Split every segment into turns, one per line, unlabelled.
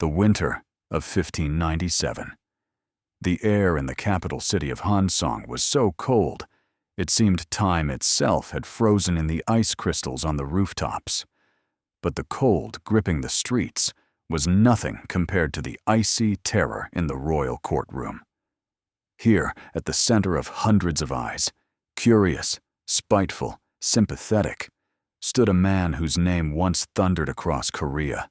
the winter of 1597. The air in the capital city of Hansong was so cold, it seemed time itself had frozen in the ice crystals on the rooftops. But the cold gripping the streets was nothing compared to the icy terror in the royal courtroom. Here, at the center of hundreds of eyes, curious, spiteful, sympathetic, stood a man whose name once thundered across Korea,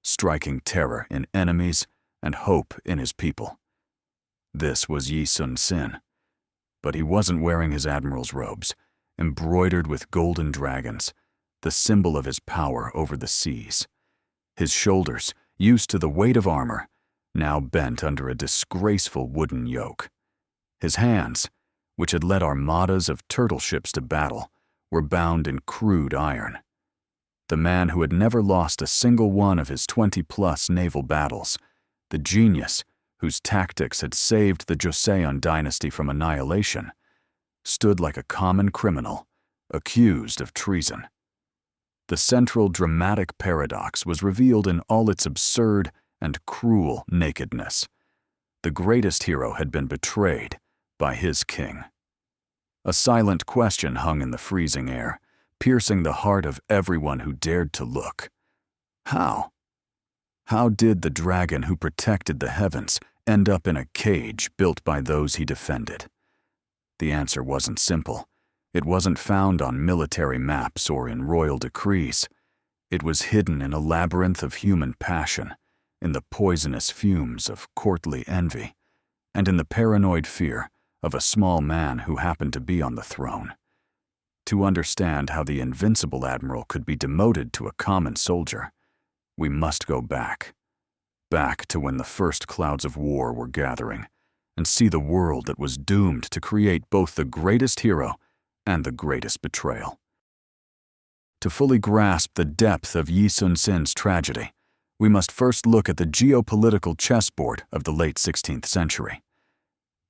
striking terror in enemies and hope in his people. This was Yi Sun-sin, but he wasn't wearing his admiral's robes, embroidered with golden dragons, the symbol of his power over the seas. His shoulders, used to the weight of armor, now bent under a disgraceful wooden yoke. His hands, which had led armadas of turtle ships to battle, were bound in crude iron. The man who had never lost a single one of his 20-plus naval battles, the genius whose tactics had saved the Joseon dynasty from annihilation, stood like a common criminal, accused of treason. The central dramatic paradox was revealed in all its absurd and cruel nakedness. The greatest hero had been betrayed by his king. A silent question hung in the freezing air, piercing the heart of everyone who dared to look. How? How did the dragon who protected the heavens end up in a cage built by those he defended? The answer wasn't simple. It wasn't found on military maps or in royal decrees. It was hidden in a labyrinth of human passion, in the poisonous fumes of courtly envy, and in the paranoid fear of a small man who happened to be on the throne. To understand how the invincible admiral could be demoted to a common soldier, we must go back to when the first clouds of war were gathering, and see the world that was doomed to create both the greatest hero and the greatest betrayal. To fully grasp the depth of Yi Sun-sin's tragedy, we must first look at the geopolitical chessboard of the late 16th century.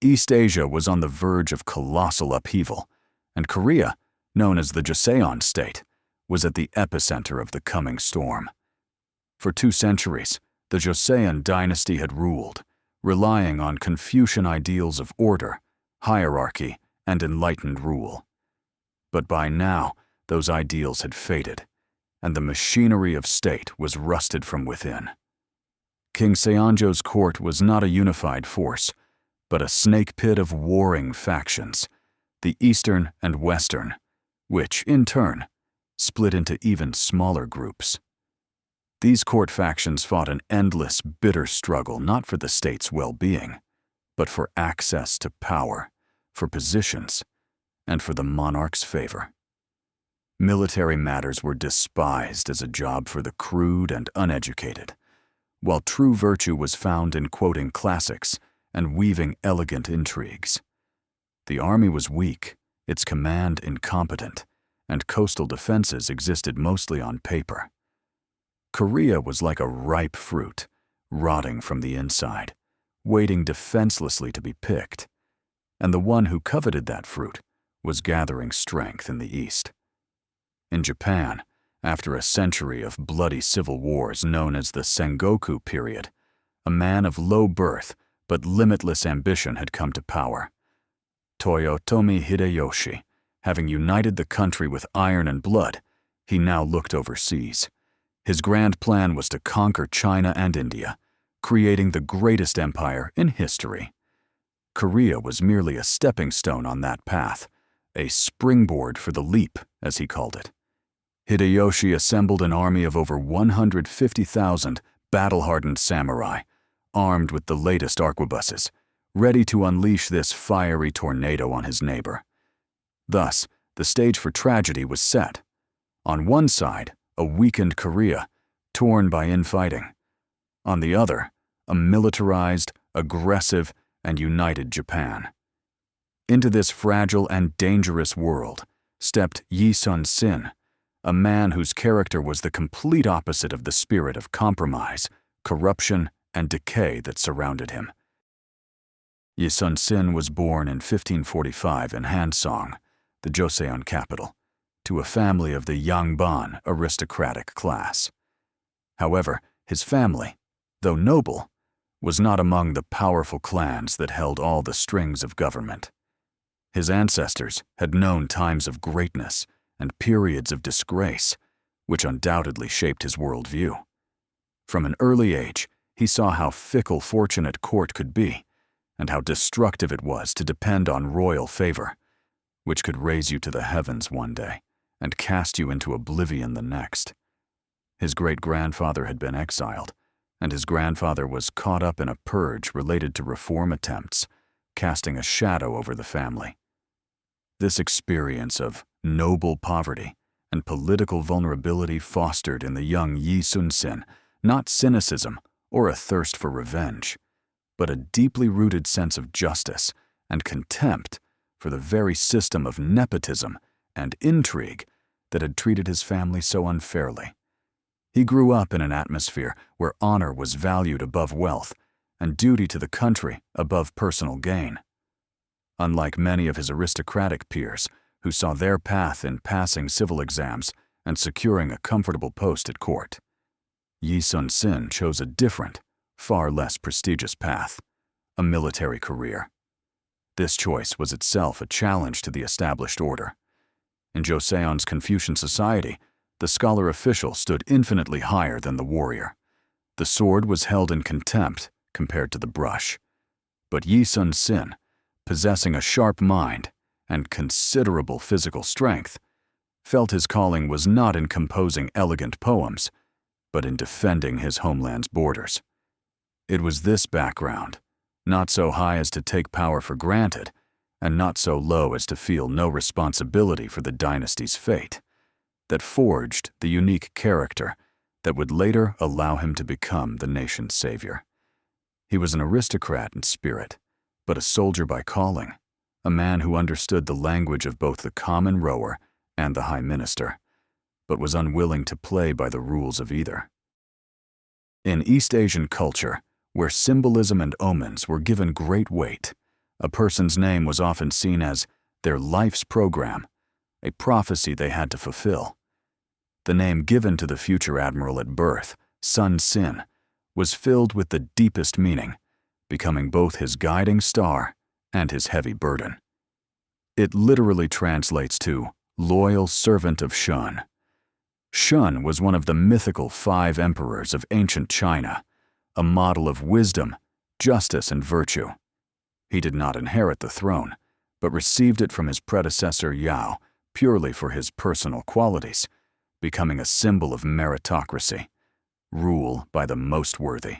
East Asia was on the verge of colossal upheaval, and Korea, known as the Joseon state, was at the epicenter of the coming storm. For 2 centuries, the Joseon dynasty had ruled, relying on Confucian ideals of order, hierarchy, and enlightened rule. But by now, those ideals had faded, and the machinery of state was rusted from within. King Seonjo's court was not a unified force, but a snake pit of warring factions, the Eastern and Western, which, in turn, split into even smaller groups. These court factions fought an endless, bitter struggle not for the state's well-being, but for access to power, for positions, and for the monarch's favor. Military matters were despised as a job for the crude and uneducated, while true virtue was found in quoting classics and weaving elegant intrigues. The army was weak, its command incompetent, and coastal defenses existed mostly on paper. Korea was like a ripe fruit, rotting from the inside, waiting defenselessly to be picked, and the one who coveted that fruit was gathering strength in the east. In Japan, after a century of bloody civil wars known as the Sengoku period, a man of low birth but limitless ambition had come to power. Toyotomi Hideyoshi, having united the country with iron and blood, he now looked overseas. His grand plan was to conquer China and India, creating the greatest empire in history. Korea was merely a stepping stone on that path, a springboard for the leap, as he called it. Hideyoshi assembled an army of over 150,000 battle-hardened samurai, armed with the latest arquebuses, ready to unleash this fiery tornado on his neighbor. Thus, the stage for tragedy was set. On one side, a weakened Korea, torn by infighting. On the other, a militarized, aggressive, and united Japan. Into this fragile and dangerous world stepped Yi Sun-sin, a man whose character was the complete opposite of the spirit of compromise, corruption, and decay that surrounded him. Yi Sun-sin was born in 1545 in Hansong, the Joseon capital, to a family of the Yangban aristocratic class. However, his family, though noble, was not among the powerful clans that held all the strings of government. His ancestors had known times of greatness and periods of disgrace, which undoubtedly shaped his worldview. From an early age, he saw how fickle fortune at court could be, and how destructive it was to depend on royal favor, which could raise you to the heavens one day and cast you into oblivion the next. His great-grandfather had been exiled, and his grandfather was caught up in a purge related to reform attempts, casting a shadow over the family. This experience of noble poverty and political vulnerability fostered in the young Yi Sun-sin not cynicism or a thirst for revenge, but a deeply rooted sense of justice and contempt for the very system of nepotism and intrigue that had treated his family so unfairly. He grew up in an atmosphere where honor was valued above wealth and duty to the country above personal gain. Unlike many of his aristocratic peers who saw their path in passing civil exams and securing a comfortable post at court, Yi Sun-sin chose a different, far less prestigious path, a military career. This choice was itself a challenge to the established order. In Joseon's Confucian society, the scholar official stood infinitely higher than the warrior. The sword was held in contempt compared to the brush. But Yi Sun-sin, possessing a sharp mind and considerable physical strength, felt his calling was not in composing elegant poems, but in defending his homeland's borders. It was this background, not so high as to take power for granted, and not so low as to feel no responsibility for the dynasty's fate, that forged the unique character that would later allow him to become the nation's savior. He was an aristocrat in spirit, but a soldier by calling, a man who understood the language of both the common rower and the high minister, but was unwilling to play by the rules of either. In East Asian culture, where symbolism and omens were given great weight, a person's name was often seen as their life's program, a prophecy they had to fulfill. The name given to the future admiral at birth, Sun-sin, was filled with the deepest meaning, becoming both his guiding star and his heavy burden. It literally translates to loyal servant of Shun. Shun was one of the mythical 5 emperors of ancient China, a model of wisdom, justice, and virtue. He did not inherit the throne, but received it from his predecessor Yao purely for his personal qualities, becoming a symbol of meritocracy, rule by the most worthy.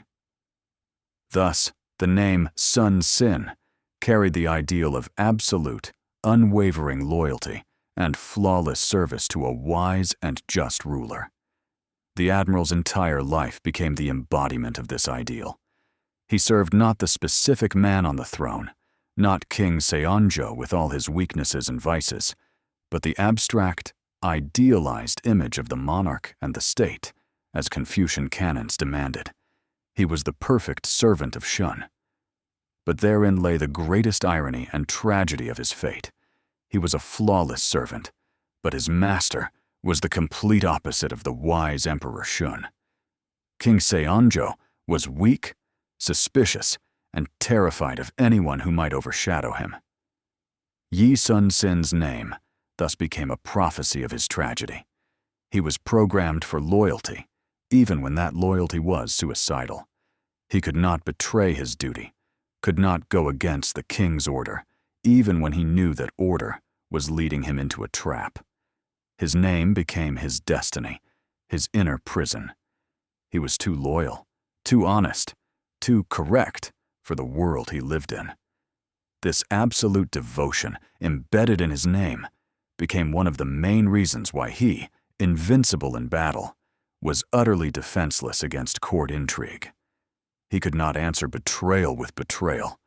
Thus, the name Sun-sin carried the ideal of absolute, unwavering loyalty and flawless service to a wise and just ruler. The admiral's entire life became the embodiment of this ideal. He served not the specific man on the throne, not King Seonjo with all his weaknesses and vices, but the abstract, idealized image of the monarch and the state, as Confucian canons demanded. He was the perfect servant of Shun. But therein lay the greatest irony and tragedy of his fate. He was a flawless servant, but his master was the complete opposite of the wise Emperor Shun. King Seonjo was weak, suspicious, and terrified of anyone who might overshadow him. Yi Sun-sin's name thus became a prophecy of his tragedy. He was programmed for loyalty, even when that loyalty was suicidal. He could not betray his duty, could not go against the king's order, even when he knew that order was leading him into a trap. His name became his destiny, his inner prison. He was too loyal, too honest, too correct for the world he lived in. This absolute devotion, embedded in his name, became one of the main reasons why he, invincible in battle, was utterly defenseless against court intrigue. He could not answer betrayal with betrayal,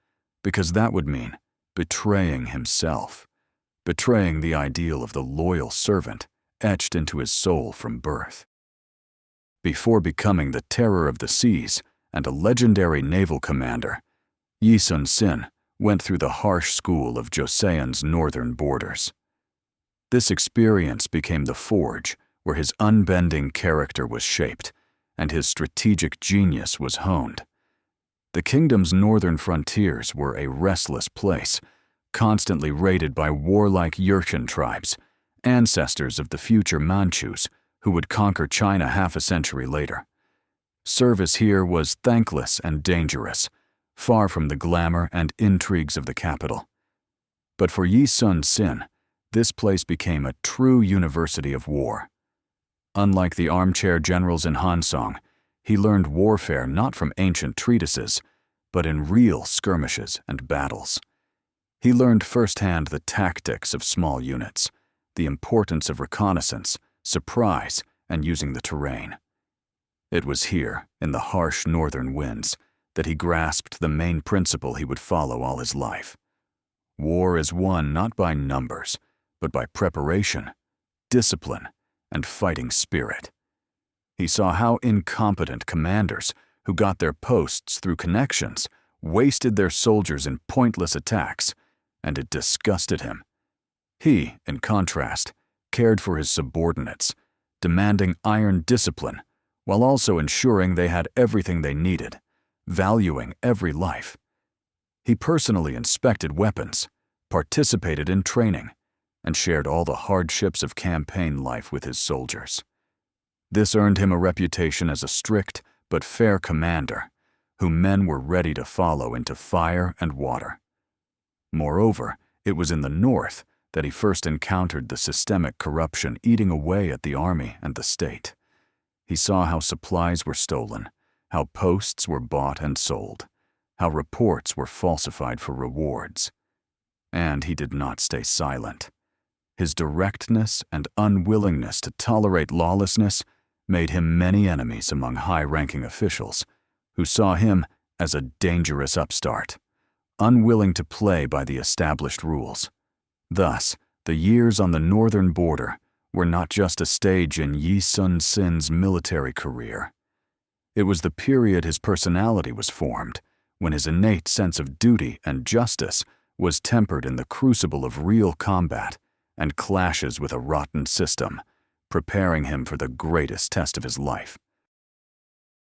because that would mean betraying himself, betraying the ideal of the loyal servant etched into his soul from birth. Before becoming the terror of the seas and a legendary naval commander, Yi Sun-sin went through the harsh school of Joseon's northern borders. This experience became the forge where his unbending character was shaped and his strategic genius was honed. The kingdom's northern frontiers were a restless place, constantly raided by warlike Jurchen tribes, ancestors of the future Manchus who would conquer China half a century later. Service here was thankless and dangerous, far from the glamour and intrigues of the capital. But for Yi Sun-sin, this place became a true university of war. Unlike the armchair generals in Hansong, he learned warfare not from ancient treatises, but in real skirmishes and battles. He learned firsthand the tactics of small units, the importance of reconnaissance, surprise, and using the terrain. It was here, in the harsh northern winds, that he grasped the main principle he would follow all his life. War is won not by numbers, but by preparation, discipline, and fighting spirit. He saw how incompetent commanders, who got their posts through connections, wasted their soldiers in pointless attacks, and it disgusted him. He, in contrast, cared for his subordinates, demanding iron discipline, while also ensuring they had everything they needed, valuing every life. He personally inspected weapons, participated in training, and shared all the hardships of campaign life with his soldiers. This earned him a reputation as a strict but fair commander, whom men were ready to follow into fire and water. Moreover, it was in the north that he first encountered the systemic corruption eating away at the army and the state. He saw how supplies were stolen, how posts were bought and sold, how reports were falsified for rewards. And he did not stay silent. His directness and unwillingness to tolerate lawlessness made him many enemies among high-ranking officials, who saw him as a dangerous upstart, unwilling to play by the established rules. Thus, the years on the northern border were not just a stage in Yi Sun-sin's military career. It was the period his personality was formed, when his innate sense of duty and justice was tempered in the crucible of real combat and clashes with a rotten system, preparing him for the greatest test of his life.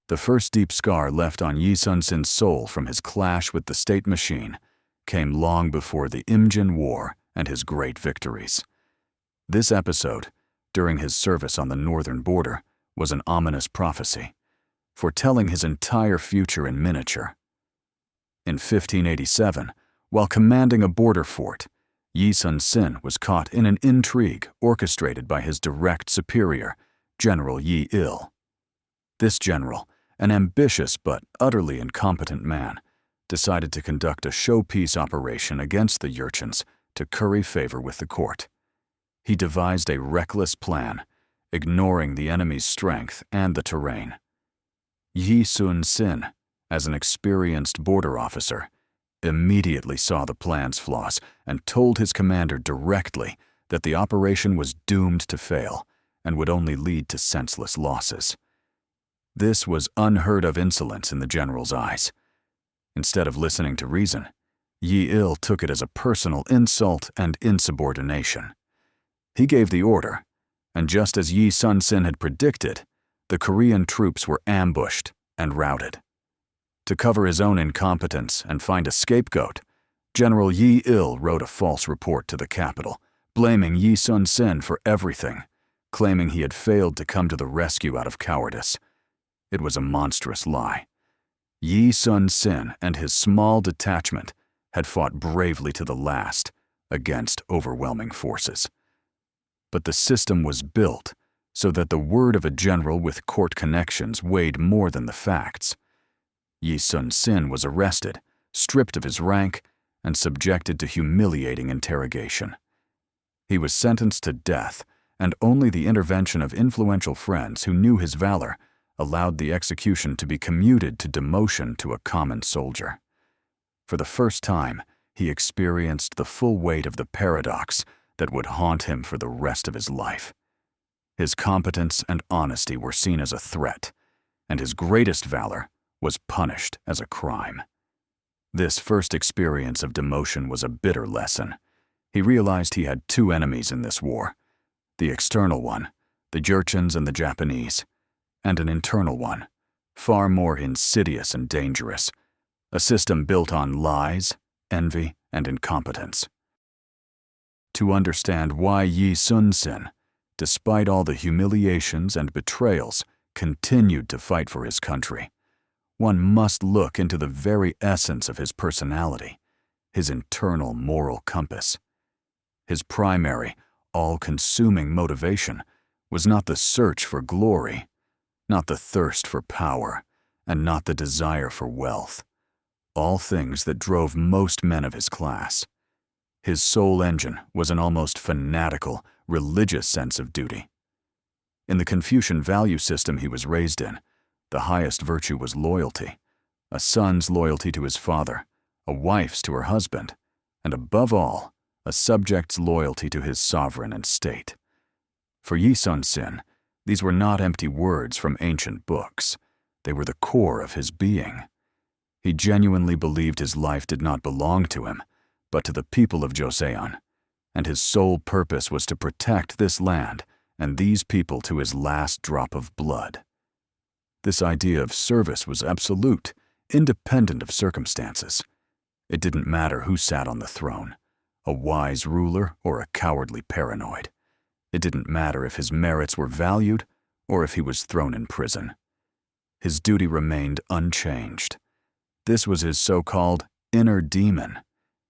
The first deep scar left on Yi Sun-sin's soul from his clash with the state machine came long before the Imjin War and his great victories. This episode, during his service on the northern border, was an ominous prophecy, foretelling his entire future in miniature. In 1587, while commanding a border fort, Yi Sun-sin was caught in an intrigue orchestrated by his direct superior, General Yi Il. This general, an ambitious but utterly incompetent man, decided to conduct a showpiece operation against the Jurchens to curry favor with the court. He devised a reckless plan, ignoring the enemy's strength and the terrain. Yi Sun-sin, as an experienced border officer, immediately saw the plan's flaws and told his commander directly that the operation was doomed to fail and would only lead to senseless losses. This was unheard of insolence in the general's eyes. Instead of listening to reason, Yi Il took it as a personal insult and insubordination. He gave the order, and just as Yi Sun-sin had predicted, the Korean troops were ambushed and routed. To cover his own incompetence and find a scapegoat, General Yi Il wrote a false report to the capital, blaming Yi Sun-sin for everything, claiming he had failed to come to the rescue out of cowardice. It was a monstrous lie. Yi Sun-sin and his small detachment had fought bravely to the last against overwhelming forces. But the system was built so that the word of a general with court connections weighed more than the facts. Yi Sun-sin was arrested, stripped of his rank, and subjected to humiliating interrogation. He was sentenced to death, and only the intervention of influential friends who knew his valor allowed the execution to be commuted to demotion to a common soldier. For the first time, he experienced the full weight of the paradox that would haunt him for the rest of his life. His competence and honesty were seen as a threat, and his greatest valor was punished as a crime. This first experience of demotion was a bitter lesson. He realized he had two enemies in this war: the external one, the Jurchens and the Japanese, and an internal one, far more insidious and dangerous, a system built on lies, envy, and incompetence. To understand why Yi Sun-sin, despite all the humiliations and betrayals, continued to fight for his country, one must look into the very essence of his personality, his internal moral compass. His primary, all-consuming motivation was not the search for glory, not the thirst for power, and not the desire for wealth, all things that drove most men of his class. His sole engine was an almost fanatical, religious sense of duty. In the Confucian value system he was raised in, the highest virtue was loyalty, a son's loyalty to his father, a wife's to her husband, and above all, a subject's loyalty to his sovereign and state. For Yi Sun-sin, these were not empty words from ancient books. They were the core of his being. He genuinely believed his life did not belong to him, but to the people of Joseon, and his sole purpose was to protect this land and these people to his last drop of blood. This idea of service was absolute, independent of circumstances. It didn't matter who sat on the throne, a wise ruler or a cowardly paranoid. It didn't matter if his merits were valued or if he was thrown in prison. His duty remained unchanged. This was his so-called inner demon,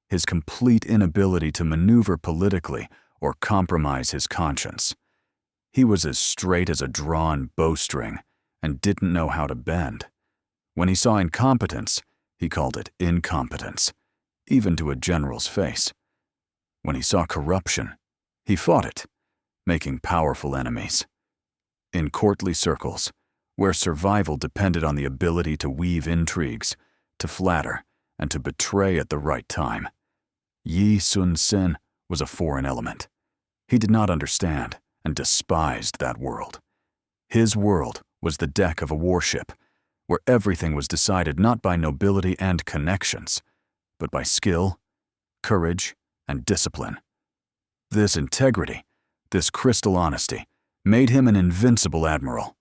his complete inability to maneuver politically or compromise his conscience. He was as straight as a drawn bowstring and didn't know how to bend. When he saw incompetence, he called it incompetence, even to a general's face. When he saw corruption, he fought it, making powerful enemies. In courtly circles, where survival depended on the ability to weave intrigues, to flatter, and to betray at the right time, Yi Sun-sin was a foreign element. He did not understand and despised that world. His world was the deck of a warship, where everything was decided not by nobility and connections, but by skill, courage, and discipline. This integrity, this crystal honesty, made him an invincible admiral.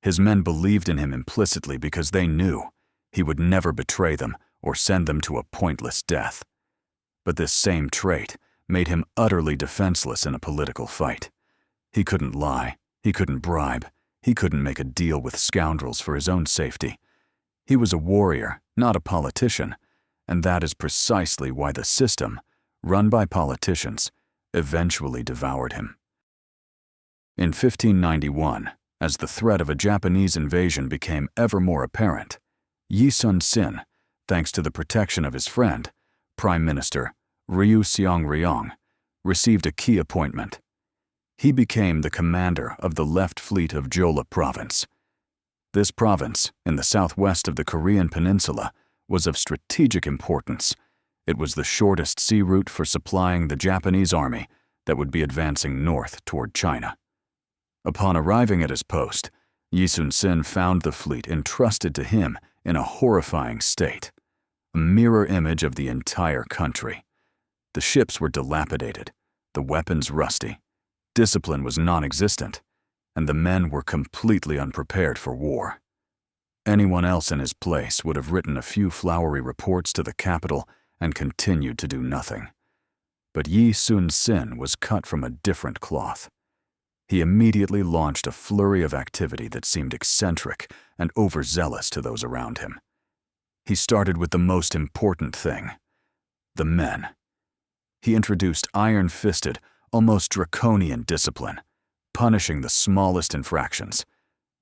His men believed in him implicitly because they knew he would never betray them or send them to a pointless death. But this same trait made him utterly defenseless in a political fight. He couldn't lie, he couldn't bribe, he couldn't make a deal with scoundrels for his own safety. He was a warrior, not a politician, and that is precisely why the system, run by politicians, eventually devoured him. In 1591, as the threat of a Japanese invasion became ever more apparent, Yi Sun-sin, thanks to the protection of his friend, Prime Minister Ryu Seong-ryong, received a key appointment. He became the commander of the left fleet of Jeolla Province. This province, in the southwest of the Korean peninsula, was of strategic importance. It was the shortest sea route for supplying the Japanese army that would be advancing north toward China. Upon arriving at his post, Yi Sun-sin found the fleet entrusted to him in a horrifying state, a mirror image of the entire country. The ships were dilapidated, the weapons rusty, discipline was non-existent, and the men were completely unprepared for war. Anyone else in his place would have written a few flowery reports to the capital and continued to do nothing. But Yi Sun-sin was cut from a different cloth. He immediately launched a flurry of activity that seemed eccentric and overzealous to those around him. He started with the most important thing: the men. He introduced iron-fisted, almost draconian discipline, punishing the smallest infractions,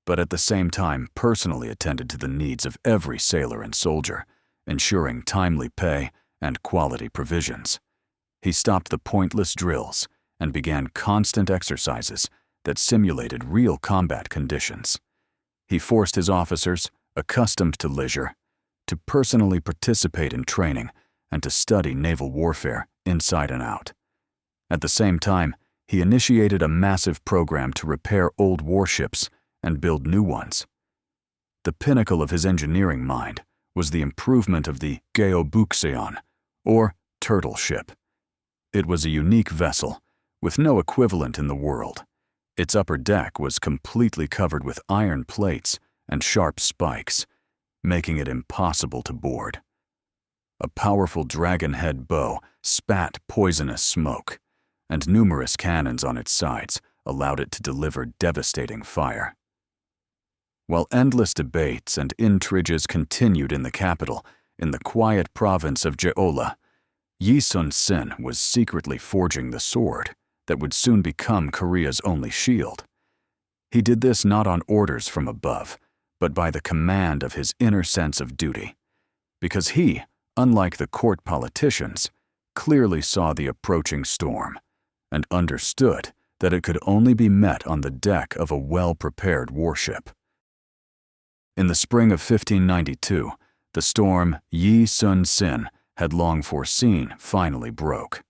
but at the same time personally attended to the needs of every sailor and soldier, ensuring timely pay and quality provisions. He stopped the pointless drills and began constant exercises that simulated real combat conditions. He forced his officers, accustomed to leisure, to personally participate in training and to study naval warfare inside and out. At the same time, he initiated a massive program to repair old warships and build new ones. The pinnacle of his engineering mind was the improvement of the Geobukseon, or turtle ship. It was a unique vessel, with no equivalent in the world. Its upper deck was completely covered with iron plates and sharp spikes, making it impossible to board. A powerful dragon-head bow spat poisonous smoke, and numerous cannons on its sides allowed it to deliver devastating fire. While endless debates and intriges continued in the capital, in the quiet province of Jeolla, Yi Sun-sin was secretly forging the sword that would soon become Korea's only shield. He did this not on orders from above, but by the command of his inner sense of duty, because he, unlike the court politicians, clearly saw the approaching storm and understood that it could only be met on the deck of a well-prepared warship. In the spring of 1592, the storm Yi Sun-sin had long foreseen finally broke.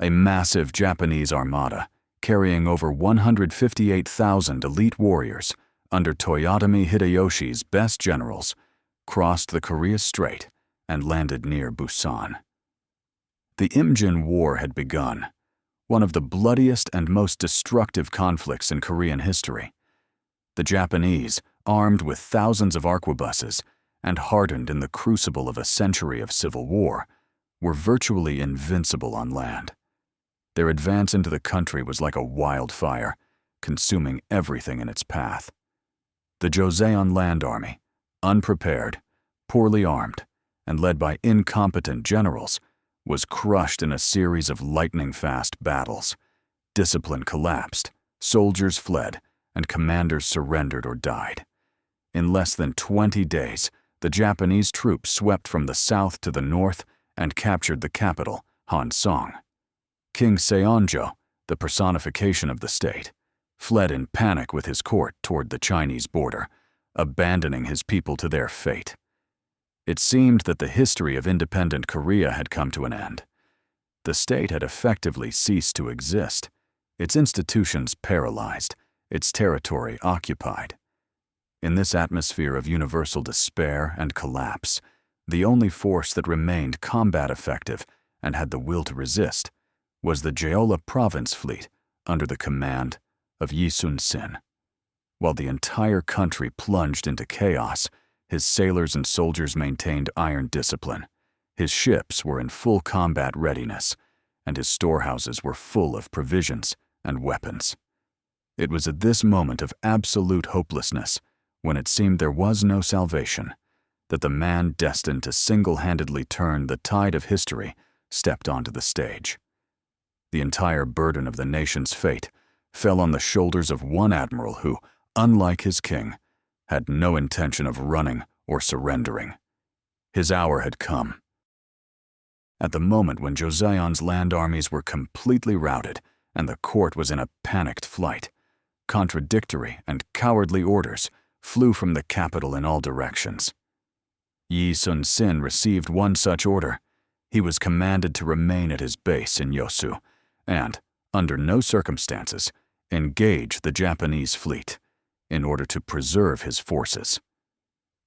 A massive Japanese armada, carrying over 158,000 elite warriors under Toyotomi Hideyoshi's best generals, crossed the Korea Strait and landed near Busan. The Imjin War had begun, one of the bloodiest and most destructive conflicts in Korean history. The Japanese, armed with thousands of arquebuses and hardened in the crucible of a century of civil war, were virtually invincible on land. Their advance into the country was like a wildfire, consuming everything in its path. The Joseon Land Army, unprepared, poorly armed, and led by incompetent generals, was crushed in a series of lightning-fast battles. Discipline collapsed, soldiers fled, and commanders surrendered or died. In less than 20 days, the Japanese troops swept from the south to the north and captured the capital, Honsong. King Seonjo, the personification of the state, fled in panic with his court toward the Chinese border, abandoning his people to their fate. It seemed that the history of independent Korea had come to an end. The state had effectively ceased to exist, its institutions paralyzed, its territory occupied. In this atmosphere of universal despair and collapse, the only force that remained combat effective and had the will to resist was the Jeolla Province Fleet under the command of Yi Sun-sin. While the entire country plunged into chaos, his sailors and soldiers maintained iron discipline. His ships were in full combat readiness, and his storehouses were full of provisions and weapons. It was at this moment of absolute hopelessness, when it seemed there was no salvation, that the man destined to single-handedly turn the tide of history stepped onto the stage. The entire burden of the nation's fate fell on the shoulders of one admiral who, unlike his king, had no intention of running or surrendering. His hour had come. At the moment when Joseon's land armies were completely routed and the court was in a panicked flight, contradictory and cowardly orders flew from the capital in all directions. Yi Sun-sin received one such order. He was commanded to remain at his base in Yosu and, under no circumstances, engage the Japanese fleet in order to preserve his forces.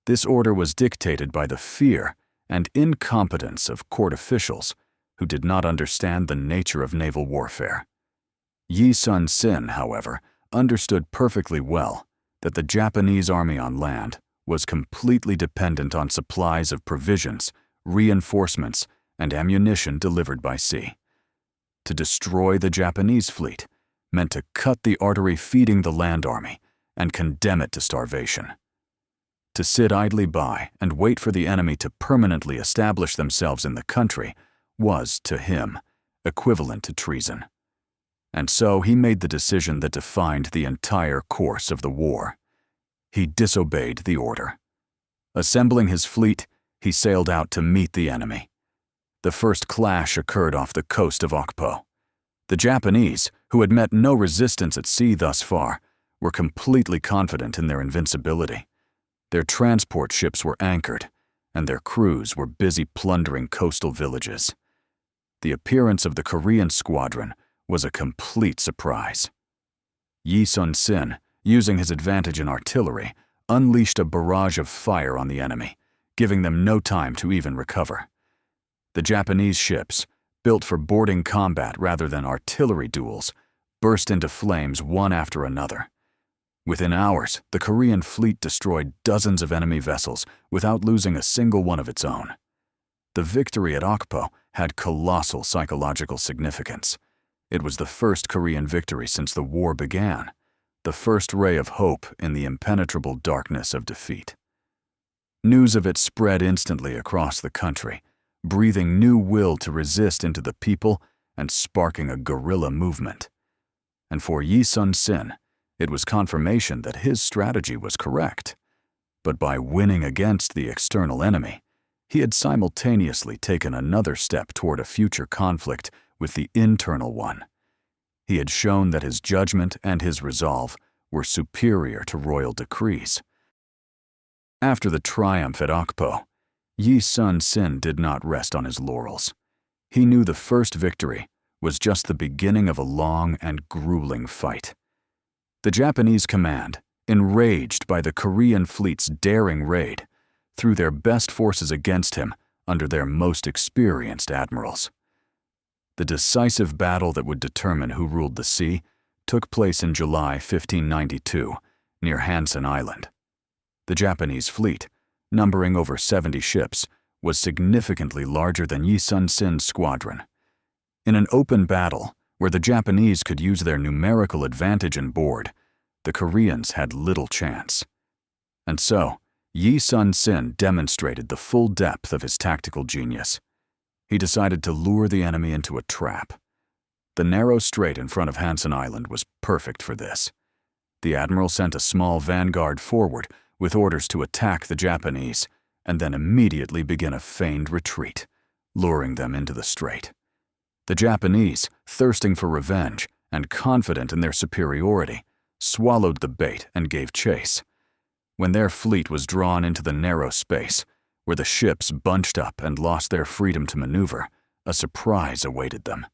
This order was dictated by the fear and incompetence of court officials who did not understand the nature of naval warfare. Yi Sun-sin, however, understood perfectly well that the Japanese army on land was completely dependent on supplies of provisions, reinforcements, and ammunition delivered by sea. To destroy the Japanese fleet meant to cut the artery feeding the land army and condemn it to starvation. To sit idly by and wait for the enemy to permanently establish themselves in the country was, to him, equivalent to treason. And so he made the decision that defined the entire course of the war. He disobeyed the order. Assembling his fleet, he sailed out to meet the enemy. The first clash occurred off the coast of Okpo. The Japanese, who had met no resistance at sea thus far, were completely confident in their invincibility. Their transport ships were anchored, and their crews were busy plundering coastal villages. The appearance of the Korean squadron was a complete surprise. Yi Sun-sin, using his advantage in artillery, unleashed a barrage of fire on the enemy, giving them no time to even recover. The Japanese ships, built for boarding combat rather than artillery duels, burst into flames one after another. Within hours, the Korean fleet destroyed dozens of enemy vessels without losing a single one of its own. The victory at Okpo had colossal psychological significance. It was the first Korean victory since the war began, the first ray of hope in the impenetrable darkness of defeat. News of it spread instantly across the country, breathing new will to resist into the people and sparking a guerrilla movement. And for Yi Sun-sin, it was confirmation that his strategy was correct. But by winning against the external enemy, he had simultaneously taken another step toward a future conflict with the internal one. He had shown that his judgment and his resolve were superior to royal decrees. After the triumph at Okpo, Yi Sun-sin did not rest on his laurels. He knew the first victory was just the beginning of a long and grueling fight. The Japanese command, enraged by the Korean fleet's daring raid, threw their best forces against him under their most experienced admirals. The decisive battle that would determine who ruled the sea took place in July 1592 near Hansen Island. The Japanese fleet, numbering over 70 ships, was significantly larger than Yi Sun-sin's squadron. In an open battle, where the Japanese could use their numerical advantage in board, the Koreans had little chance. And so, Yi Sun-sin demonstrated the full depth of his tactical genius. He decided to lure the enemy into a trap. The narrow strait in front of Hansen Island was perfect for this. The admiral sent a small vanguard forward with orders to attack the Japanese and then immediately begin a feigned retreat, luring them into the strait. The Japanese, thirsting for revenge and confident in their superiority, swallowed the bait and gave chase. When their fleet was drawn into the narrow space, where the ships bunched up and lost their freedom to maneuver, a surprise awaited them.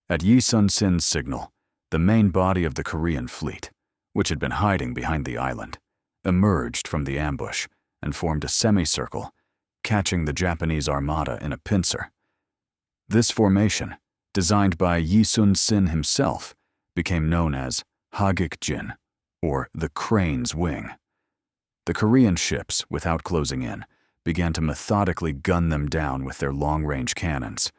At Yi Sun-sin's signal, the main body of the Korean fleet, which had been hiding behind the island, emerged from the ambush and formed a semicircle, catching the Japanese armada in a pincer. This formation, designed by Yi Sun-sin himself, became known as Hagik-jin, or the Crane's Wing. The Korean ships, without closing in, began to methodically gun them down with their long-range cannons.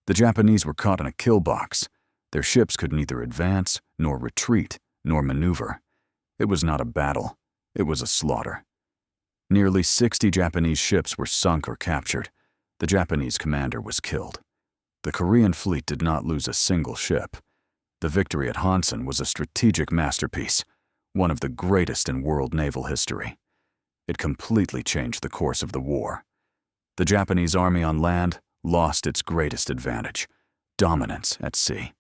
The Japanese were caught in a kill box. Their ships could neither advance, nor retreat, nor maneuver. It was not a battle, it was a slaughter. Nearly 60 Japanese ships were sunk or captured. The Japanese commander was killed. The Korean fleet did not lose a single ship. The victory at Hansen was a strategic masterpiece, one of the greatest in world naval history. It completely changed the course of the war. The Japanese army on land lost its greatest advantage, dominance at sea.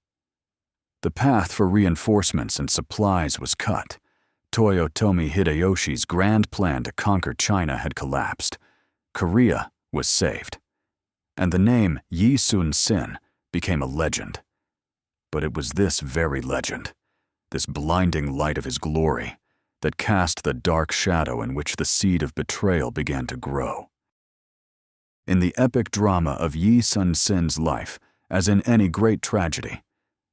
The path for reinforcements and supplies was cut. Toyotomi Hideyoshi's grand plan to conquer China had collapsed. Korea was saved. And the name Yi Sun-sin became a legend. But it was this very legend, this blinding light of his glory, that cast the dark shadow in which the seed of betrayal began to grow. In the epic drama of Yi Sun-sin's life, as in any great tragedy,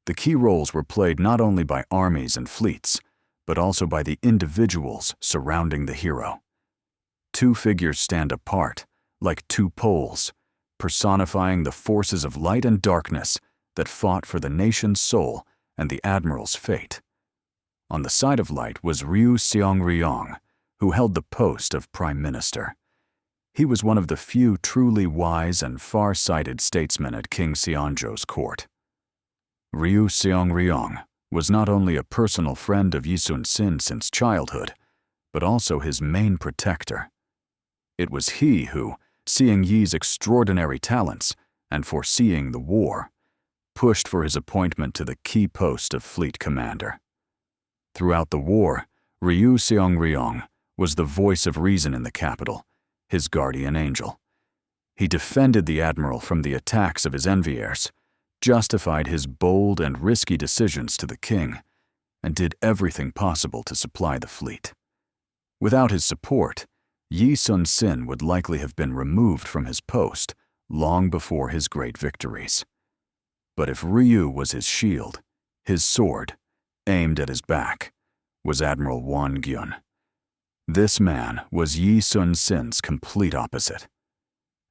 the key roles were played not only by armies and fleets, but also by the individuals surrounding the hero. Two figures stand apart, like two poles, personifying the forces of light and darkness that fought for the nation's soul and the admiral's fate. On the side of light was Ryu Seong-ryong, who held the post of prime minister. He was one of the few truly wise and far-sighted statesmen at King Seonjo's court. Ryu Seong-ryong was not only a personal friend of Yi Sun-sin since childhood, but also his main protector. It was he who, seeing Yi's extraordinary talents and foreseeing the war, pushed for his appointment to the key post of fleet commander. Throughout the war, Ryu Seong-ryong was the voice of reason in the capital, his guardian angel. He defended the admiral from the attacks of his enviers, justified his bold and risky decisions to the king, and did everything possible to supply the fleet. Without his support, Yi Sun-sin would likely have been removed from his post long before his great victories. But if Ryu was his shield, His sword, aimed at his back, was Admiral Won Gyun. This man was Yi Sun-sin's complete opposite.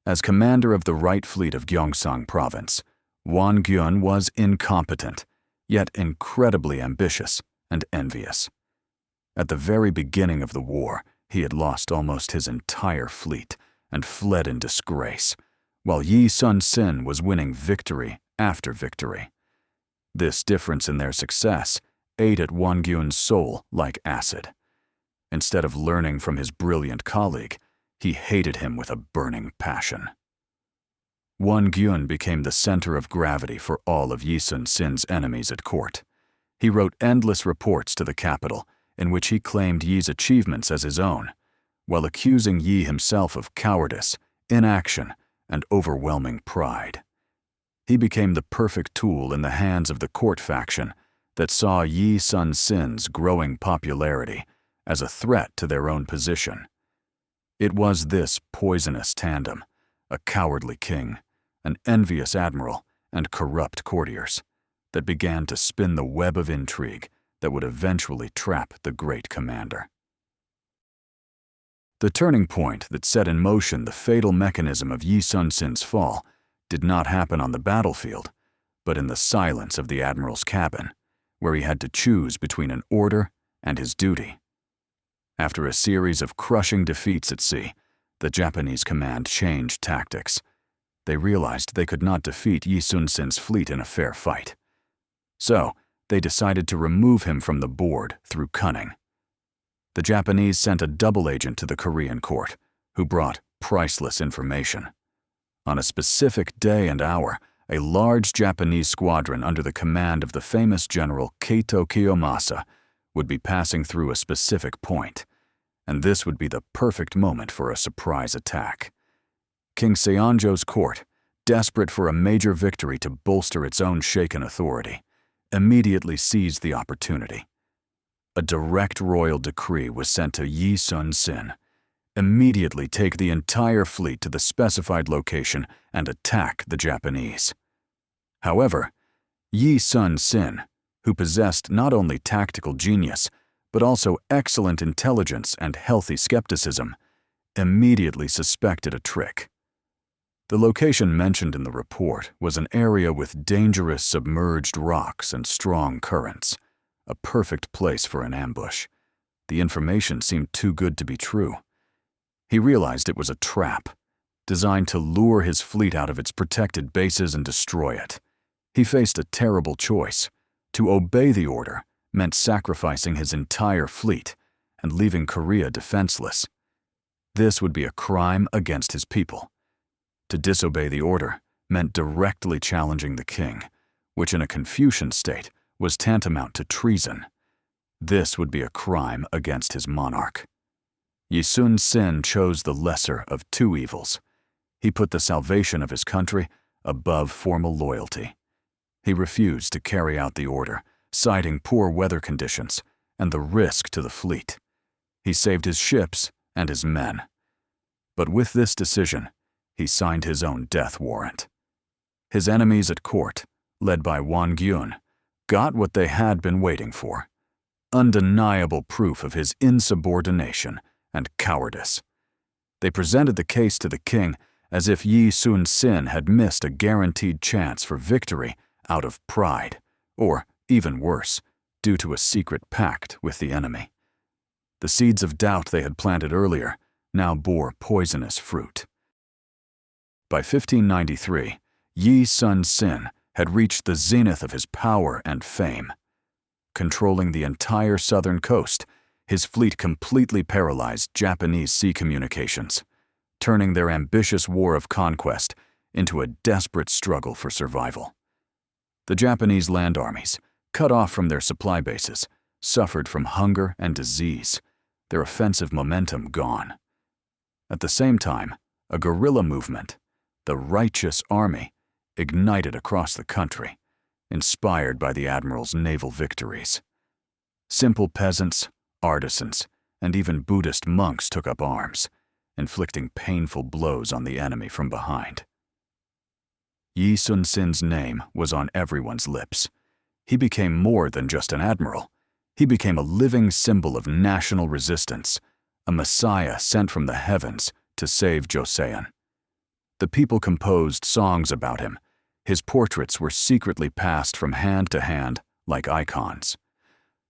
As commander of the Right Fleet of Gyeongsang Province, Won Gyun was incompetent, yet incredibly ambitious and envious. At the very beginning of the war, he had lost almost his entire fleet and fled in disgrace, while Yi Sun-sin was winning victory after victory. This difference in their success ate at Won Gyun's soul like acid. Instead of learning from his brilliant colleague, he hated him with a burning passion. Won Gyun became the center of gravity for all of Yi Sun-sin's enemies at court. He wrote endless reports to the capital in which he claimed Yi's achievements as his own, while accusing Yi himself of cowardice, inaction, and overwhelming pride. He became the perfect tool in the hands of the court faction that saw Yi Sun-sin's growing popularity as a threat to their own position. It was this poisonous tandem, a cowardly king, an envious admiral, and corrupt courtiers, that began to spin the web of intrigue that would eventually trap the great commander. The turning point that set in motion the fatal mechanism of Yi Sun-sin's fall did not happen on the battlefield, but in the silence of the admiral's cabin, where he had to choose between an order and his duty. After a series of crushing defeats at sea, the Japanese command changed tactics. They realized they could not defeat Yi Sun-sin's fleet in a fair fight. So, they decided to remove him from the board through cunning. The Japanese sent a double agent to the Korean court, who brought priceless information. On a specific day and hour, a large Japanese squadron under the command of the famous General Kaito Kiyomasa would be passing through a specific point, and this would be the perfect moment for a surprise attack. King Seonjo's court, desperate for a major victory to bolster its own shaken authority, immediately seized the opportunity. A direct royal decree was sent to Yi Sun-sin. Immediately take the entire fleet to the specified location and attack the Japanese. However, Yi Sun-sin, who possessed not only tactical genius, but also excellent intelligence and healthy skepticism, immediately suspected a trick. The location mentioned in the report was an area with dangerous submerged rocks and strong currents, a perfect place for an ambush. The information seemed too good to be true. He realized it was a trap, designed to lure his fleet out of its protected bases and destroy it. He faced a terrible choice. To obey the order meant sacrificing his entire fleet and leaving Korea defenseless. This would be a crime against his people. To disobey the order meant directly challenging the king, which in a Confucian state was tantamount to treason. This would be a crime against his monarch. Yi Sun-sin chose the lesser of two evils. He put the salvation of his country above formal loyalty. He refused to carry out the order, citing poor weather conditions and the risk to the fleet. He saved his ships and his men. But with this decision, he signed his own death warrant. His enemies at court, led by Won Gyun, got what they had been waiting for: undeniable proof of his insubordination and cowardice. They presented the case to the king as if Yi Sun-sin had missed a guaranteed chance for victory out of pride, or, even worse, due to a secret pact with the enemy. The seeds of doubt they had planted earlier now bore poisonous fruit. By 1593, Yi Sun-sin had reached the zenith of his power and fame. Controlling the entire southern coast, his fleet completely paralyzed Japanese sea communications, turning their ambitious war of conquest into a desperate struggle for survival. The Japanese land armies, cut off from their supply bases, suffered from hunger and disease, their offensive momentum gone. At the same time, a guerrilla movement, the Righteous Army, ignited across the country, inspired by the admiral's naval victories. Simple peasants, artisans, and even Buddhist monks took up arms, inflicting painful blows on the enemy from behind. Yi Sun-sin's name was on everyone's lips. he became more than just an admiral. He became a living symbol of national resistance, a messiah sent from the heavens to save Joseon. The people composed songs about him. His portraits were secretly passed from hand to hand like icons.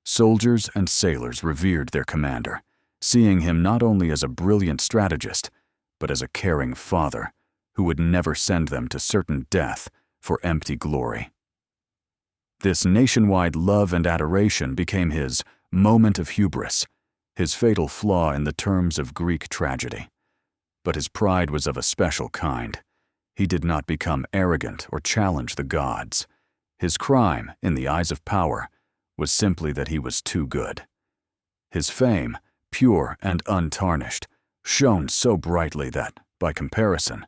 Soldiers and sailors revered their commander, seeing him not only as a brilliant strategist, but as a caring father who would never send them to certain death for empty glory. This nationwide love and adoration became his moment of hubris, his fatal flaw in the terms of Greek tragedy. But his pride was of a special kind. He did not become arrogant or challenge the gods. His crime, in the eyes of power, was simply that he was too good. His fame, pure and untarnished, shone so brightly that, by comparison,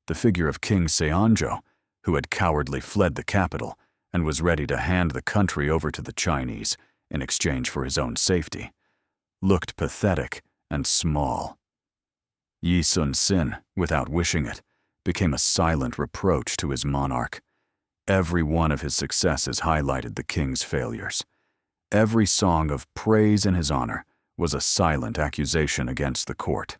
the figure of King Seonjo, who had cowardly fled the capital and was ready to hand the country over to the Chinese in exchange for his own safety, looked pathetic and small. Yi Sun-sin, without wishing it, became a silent reproach to his monarch. Every one of his successes highlighted the king's failures. Every song of praise in his honor was a silent accusation against the court.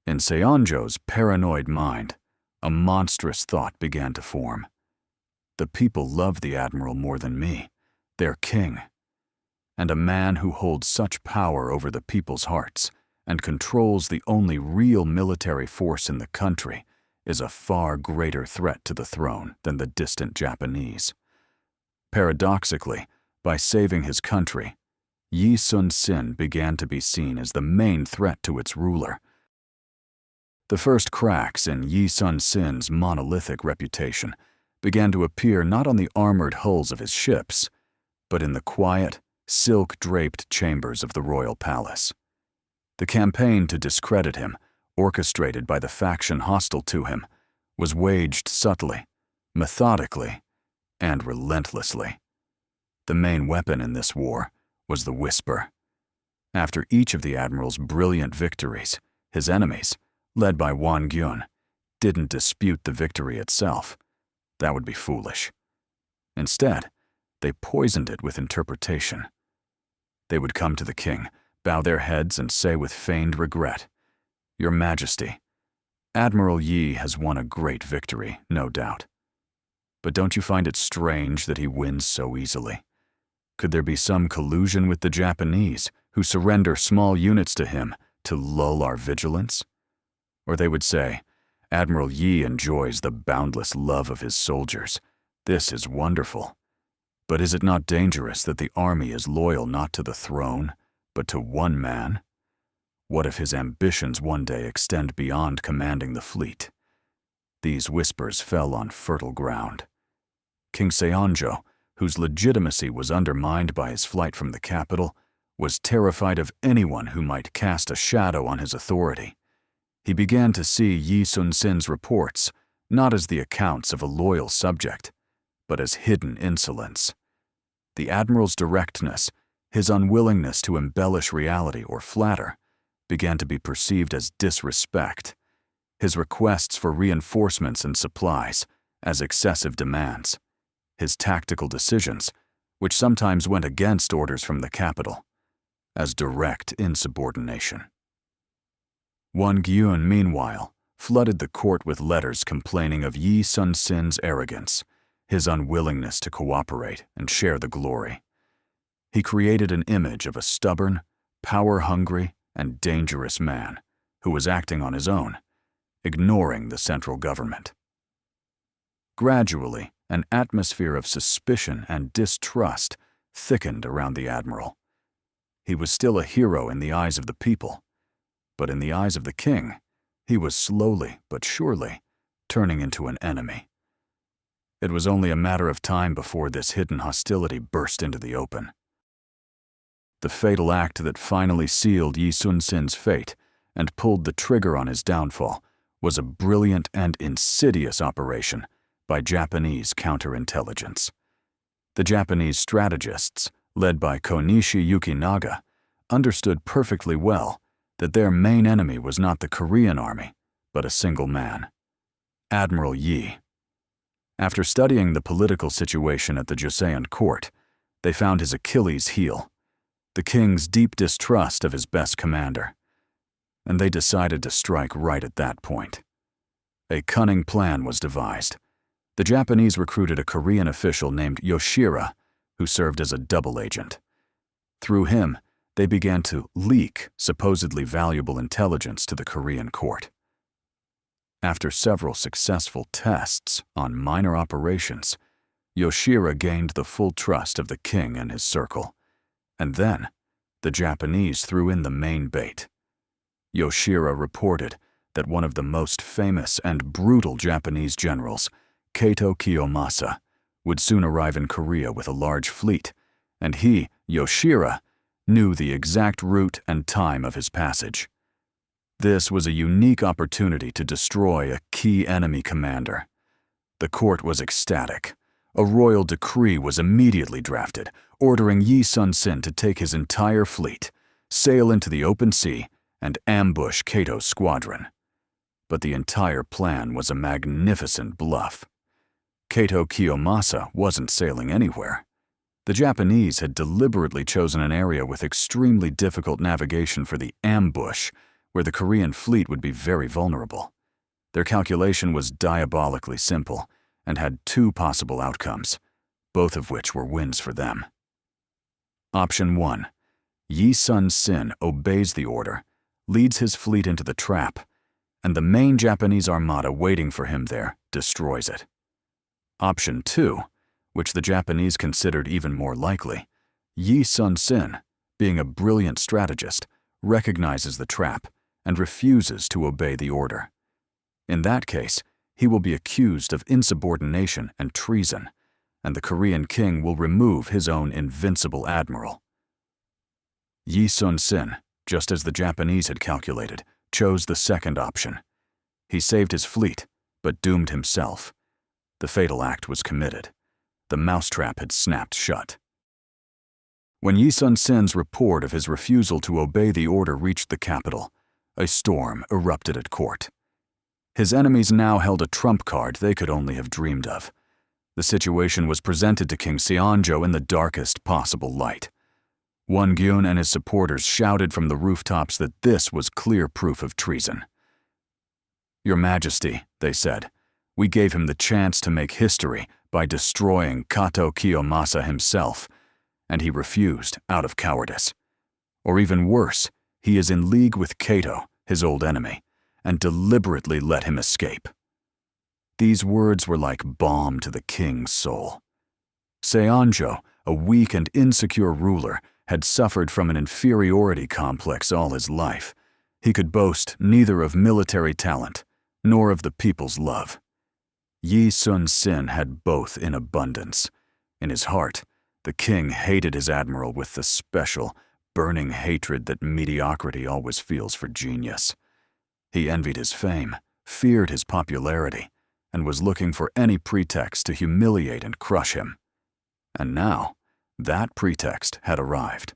In Seonjo's paranoid mind, a monstrous thought began to form. The people love the admiral more than me, their king. And a man who holds such power over the people's hearts and controls the only real military force in the country is a far greater threat to the throne than the distant Japanese. Paradoxically, by saving his country, Yi Sun-sin began to be seen as the main threat to its ruler. The first cracks in Yi Sun-sin's monolithic reputation began to appear not on the armored hulls of his ships, but in the quiet, silk-draped chambers of the royal palace. The campaign to discredit him, orchestrated by the faction hostile to him, was waged subtly, methodically, and relentlessly. The main weapon in this war was the whisper. After each of the admiral's brilliant victories, his enemies, led by Won Gyun, didn't dispute the victory itself. That would be foolish. Instead, they poisoned it with interpretation. They would come to the king, bow their heads, and say with feigned regret, "Your Majesty, Admiral Yi has won a great victory, no doubt. But don't you find it strange that he wins so easily? Could there be some collusion with the Japanese, who surrender small units to him to lull our vigilance?" Or they would say, "Admiral Yi enjoys the boundless love of his soldiers. This is wonderful. But is it not dangerous that the army is loyal not to the throne, but to one man? What if his ambitions one day extend beyond commanding the fleet?" These whispers fell on fertile ground. King Seonjo, whose legitimacy was undermined by his flight from the capital, was terrified of anyone who might cast a shadow on his authority. He began to see Yi Sun-sin's reports not as the accounts of a loyal subject, but as hidden insolence. The admiral's directness, his unwillingness to embellish reality or flatter, began to be perceived as disrespect. His requests for reinforcements and supplies as excessive demands. His tactical decisions, which sometimes went against orders from the capital, as direct insubordination. Won Gyun, meanwhile, flooded the court with letters complaining of Yi Sun-sin's arrogance, his unwillingness to cooperate and share the glory. He created an image of a stubborn, power-hungry, and dangerous man who was acting on his own, ignoring the central government. Gradually, an atmosphere of suspicion and distrust thickened around the admiral. He was still a hero in the eyes of the people, but in the eyes of the king, he was slowly but surely turning into an enemy. It was only a matter of time before this hidden hostility burst into the open. The fatal act that finally sealed Yi Sun-sin's fate and pulled the trigger on his downfall was a brilliant and insidious operation by Japanese counterintelligence. The Japanese strategists, led by Konishi Yukinaga, understood perfectly well that their main enemy was not the Korean army, but a single man, Admiral Yi. After studying the political situation at the Joseon court, They found his Achilles heel, the king's deep distrust of his best commander, and they decided to strike right at that point. A cunning plan was devised. The Japanese recruited a Korean official named Yoshira, who served as a double agent. Through him, they began to leak supposedly valuable intelligence to the Korean court. After several successful tests on minor operations, Yoshira gained the full trust of the king and his circle, and then the Japanese threw in the main bait. Yoshira reported that one of the most famous and brutal Japanese generals, Kato Kiyomasa, would soon arrive in Korea with a large fleet, and he, Yoshira, knew the exact route and time of his passage. This was a unique opportunity to destroy a key enemy commander. The court was ecstatic. A royal decree was immediately drafted, ordering Yi Sun-sin to take his entire fleet, sail into the open sea, and ambush Kato's squadron. But the entire plan was a magnificent bluff. Kato Kiyomasa wasn't sailing anywhere. The Japanese had deliberately chosen an area with extremely difficult navigation for the ambush, where the Korean fleet would be very vulnerable. Their calculation was diabolically simple and had two possible outcomes, both of which were wins for them. Option 1. Yi Sun-sin obeys the order, leads his fleet into the trap, and the main Japanese armada waiting for him there destroys it. Option 2, which the Japanese considered even more likely, Yi Sun-sin, being a brilliant strategist, recognizes the trap and refuses to obey the order. In that case, he will be accused of insubordination and treason, and the Korean king will remove his own invincible admiral. Yi Sun-sin, just as the Japanese had calculated, chose the second option. He saved his fleet, but doomed himself. The fatal act was committed. The mousetrap had snapped shut. When Yi Sun-sin's report of his refusal to obey the order reached the capital, a storm erupted at court. His enemies now held a trump card they could only have dreamed of. The situation was presented to King Seonjo in the darkest possible light. Won-gyun and his supporters shouted from the rooftops that this was clear proof of treason. "Your Majesty," they said, "we gave him the chance to make history by destroying Kato Kiyomasa himself, and he refused out of cowardice. Or even worse, he is in league with Kato, his old enemy, and deliberately let him escape." These words were like balm to the king's soul. Seonjo, a weak and insecure ruler, had suffered from an inferiority complex all his life. He could boast neither of military talent nor of the people's love. Yi Sun-sin had both in abundance. In his heart, the king hated his admiral with the special, burning hatred that mediocrity always feels for genius. He envied his fame, feared his popularity, and was looking for any pretext to humiliate and crush him. And now, that pretext had arrived.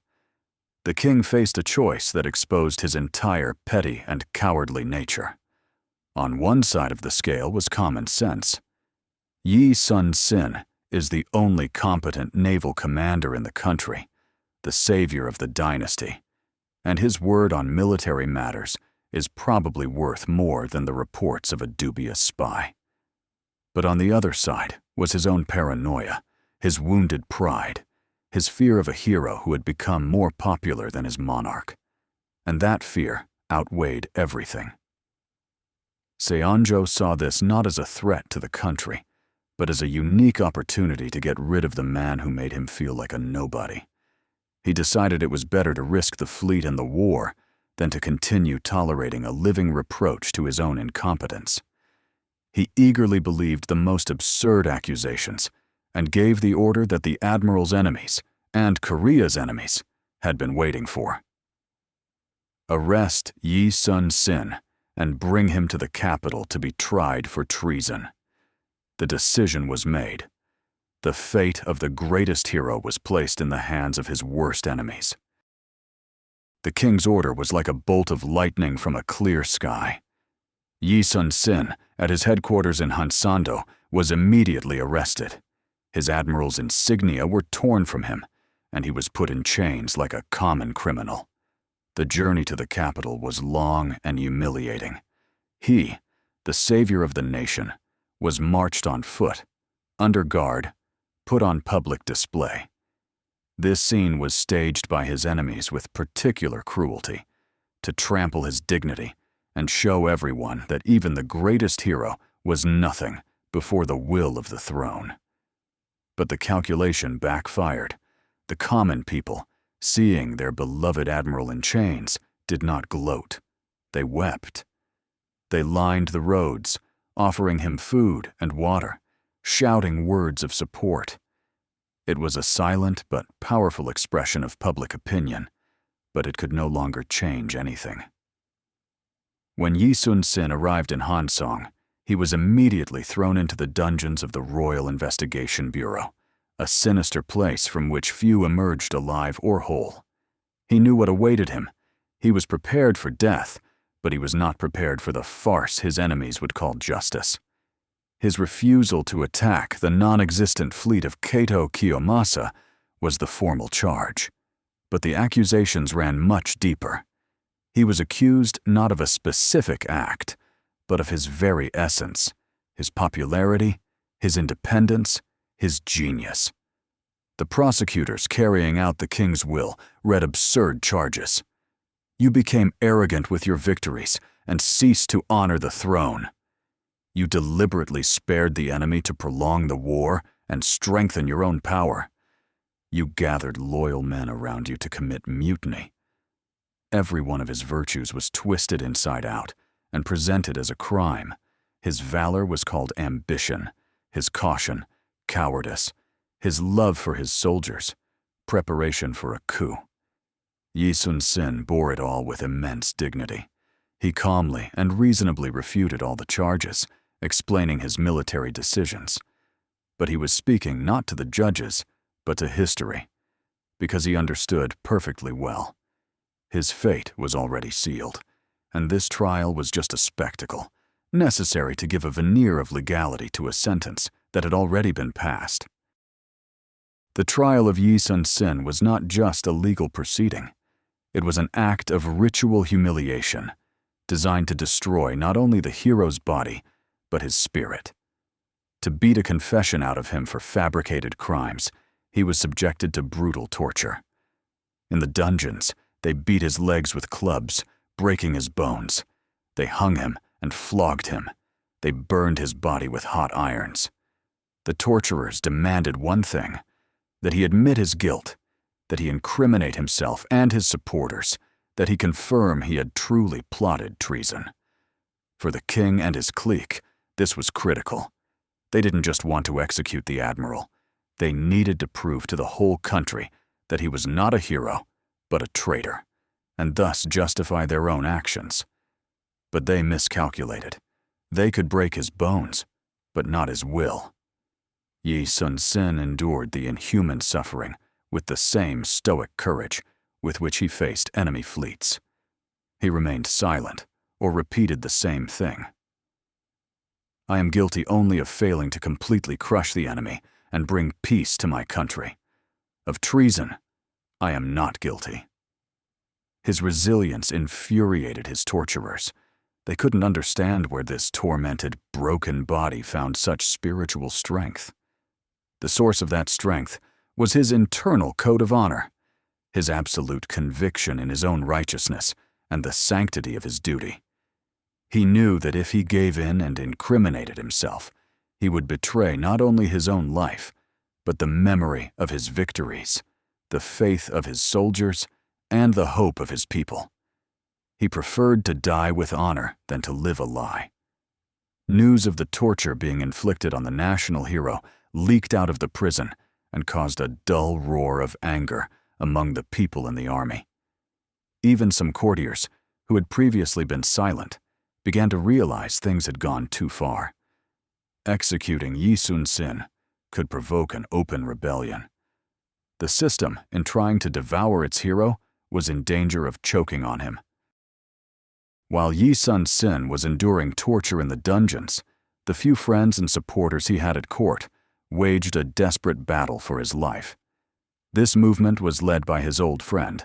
The king faced a choice that exposed his entire petty and cowardly nature. On one side of the scale was common sense. Yi Sun-sin is the only competent naval commander in the country, the savior of the dynasty, and his word on military matters is probably worth more than the reports of a dubious spy. But on the other side was his own paranoia, his wounded pride, his fear of a hero who had become more popular than his monarch. And that fear outweighed everything. Seonjo saw this not as a threat to the country, but as a unique opportunity to get rid of the man who made him feel like a nobody. He decided it was better to risk the fleet and the war than to continue tolerating a living reproach to his own incompetence. He eagerly believed the most absurd accusations and gave the order that the Admiral's enemies, and Korea's enemies, had been waiting for. Arrest Yi Sun-sin and bring him to the capital to be tried for treason. The decision was made. The fate of the greatest hero was placed in the hands of his worst enemies. The king's order was like a bolt of lightning from a clear sky. Yi Sun-sin, at his headquarters in Hansando, was immediately arrested. His admiral's insignia were torn from him, and he was put in chains like a common criminal. The journey to the capital was long and humiliating. He, the savior of the nation, was marched on foot, under guard, put on public display. This scene was staged by his enemies with particular cruelty, to trample his dignity and show everyone that even the greatest hero was nothing before the will of the throne. But the calculation backfired. The common people, seeing their beloved admiral in chains, did not gloat. They wept. They lined the roads, offering him food and water, shouting words of support. It was a silent but powerful expression of public opinion, but it could no longer change anything. When Yi Sun-sin arrived in Hansong, he was immediately thrown into the dungeons of the Royal Investigation Bureau, a sinister place from which few emerged alive or whole. He knew what awaited him. He was prepared for death, but he was not prepared for the farce his enemies would call justice. His refusal to attack the non-existent fleet of Kato Kiyomasa was the formal charge, but the accusations ran much deeper. He was accused not of a specific act, but of his very essence, his popularity, his independence, his genius. The prosecutors carrying out the king's will read absurd charges. You became arrogant with your victories and ceased to honor the throne. You deliberately spared the enemy to prolong the war and strengthen your own power. You gathered loyal men around you to commit mutiny. Every one of his virtues was twisted inside out and presented as a crime. His valor was called ambition, his caution, cowardice, his love for his soldiers, preparation for a coup. Yi Sun-sin bore it all with immense dignity. He calmly and reasonably refuted all the charges, explaining his military decisions. But he was speaking not to the judges, but to history, because he understood perfectly well. His fate was already sealed, and this trial was just a spectacle, necessary to give a veneer of legality to a sentence that had already been passed. The trial of Yi Sun-sin was not just a legal proceeding. It was an act of ritual humiliation, designed to destroy not only the hero's body, but his spirit. To beat a confession out of him for fabricated crimes, he was subjected to brutal torture. In the dungeons, they beat his legs with clubs, breaking his bones. They hung him and flogged him. They burned his body with hot irons. The torturers demanded one thing: that he admit his guilt, that he incriminate himself and his supporters, that he confirm he had truly plotted treason. For the king and his clique, this was critical. They didn't just want to execute the admiral. They needed to prove to the whole country that he was not a hero, but a traitor, and thus justify their own actions. But they miscalculated. They could break his bones, but not his will. Yi Sun-sin endured the inhuman suffering with the same stoic courage with which he faced enemy fleets. He remained silent or repeated the same thing. I am guilty only of failing to completely crush the enemy and bring peace to my country. Of treason, I am not guilty. His resilience infuriated his torturers. They couldn't understand where this tormented, broken body found such spiritual strength. The source of that strength was his internal code of honor, his absolute conviction in his own righteousness and the sanctity of his duty. He knew that if he gave in and incriminated himself, he would betray not only his own life, but the memory of his victories, the faith of his soldiers, and the hope of his people. He preferred to die with honor than to live a lie. News of the torture being inflicted on the national hero leaked out of the prison and caused a dull roar of anger among the people in the army. Even some courtiers, who had previously been silent, began to realize things had gone too far. Executing Yi Sun-sin could provoke an open rebellion. The system, in trying to devour its hero, was in danger of choking on him. While Yi Sun-sin was enduring torture in the dungeons, the few friends and supporters he had at court waged a desperate battle for his life. This movement was led by his old friend,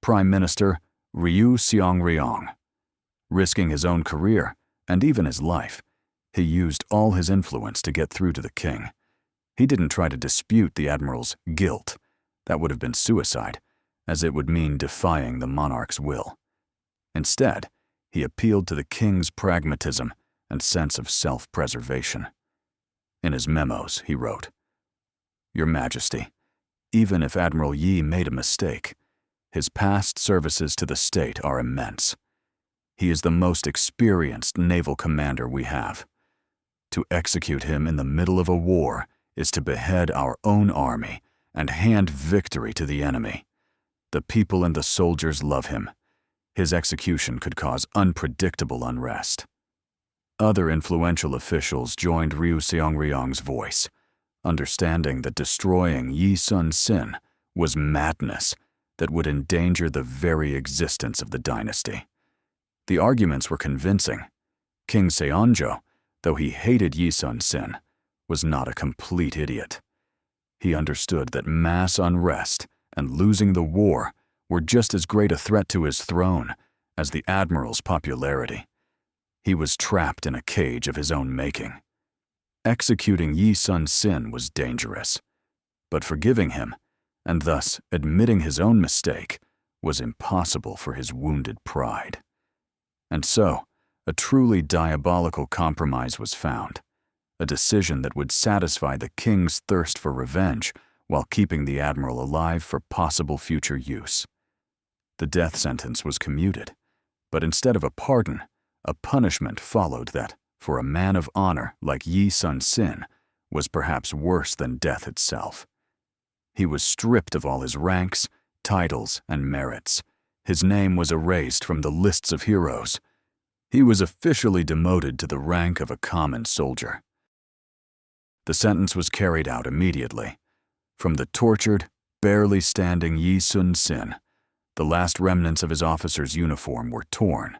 Prime Minister Ryu Seong-ryong. Risking his own career, and even his life, he used all his influence to get through to the king. He didn't try to dispute the admiral's guilt. That would have been suicide, as it would mean defying the monarch's will. Instead, he appealed to the king's pragmatism and sense of self-preservation. In his memos, he wrote, "Your Majesty, even if Admiral Yi made a mistake, his past services to the state are immense. He is the most experienced naval commander we have. To execute him in the middle of a war is to behead our own army and hand victory to the enemy. The people and the soldiers love him. His execution could cause unpredictable unrest." Other influential officials joined Ryu Seong-ryong's voice, understanding that destroying Yi Sun-sin was madness that would endanger the very existence of the dynasty. The arguments were convincing. King Seonjo, though he hated Yi Sun-sin, was not a complete idiot. He understood that mass unrest and losing the war were just as great a threat to his throne as the admiral's popularity. He was trapped in a cage of his own making. Executing Yi Sun-sin was dangerous, but forgiving him, and thus admitting his own mistake, was impossible for his wounded pride. And so, a truly diabolical compromise was found, a decision that would satisfy the king's thirst for revenge while keeping the admiral alive for possible future use. The death sentence was commuted, but instead of a pardon, a punishment followed that, for a man of honor like Yi Sun-sin, was perhaps worse than death itself. He was stripped of all his ranks, titles, and merits. His name was erased from the lists of heroes. He was officially demoted to the rank of a common soldier. The sentence was carried out immediately. From the tortured, barely standing Yi Sun-sin, the last remnants of his officer's uniform were torn,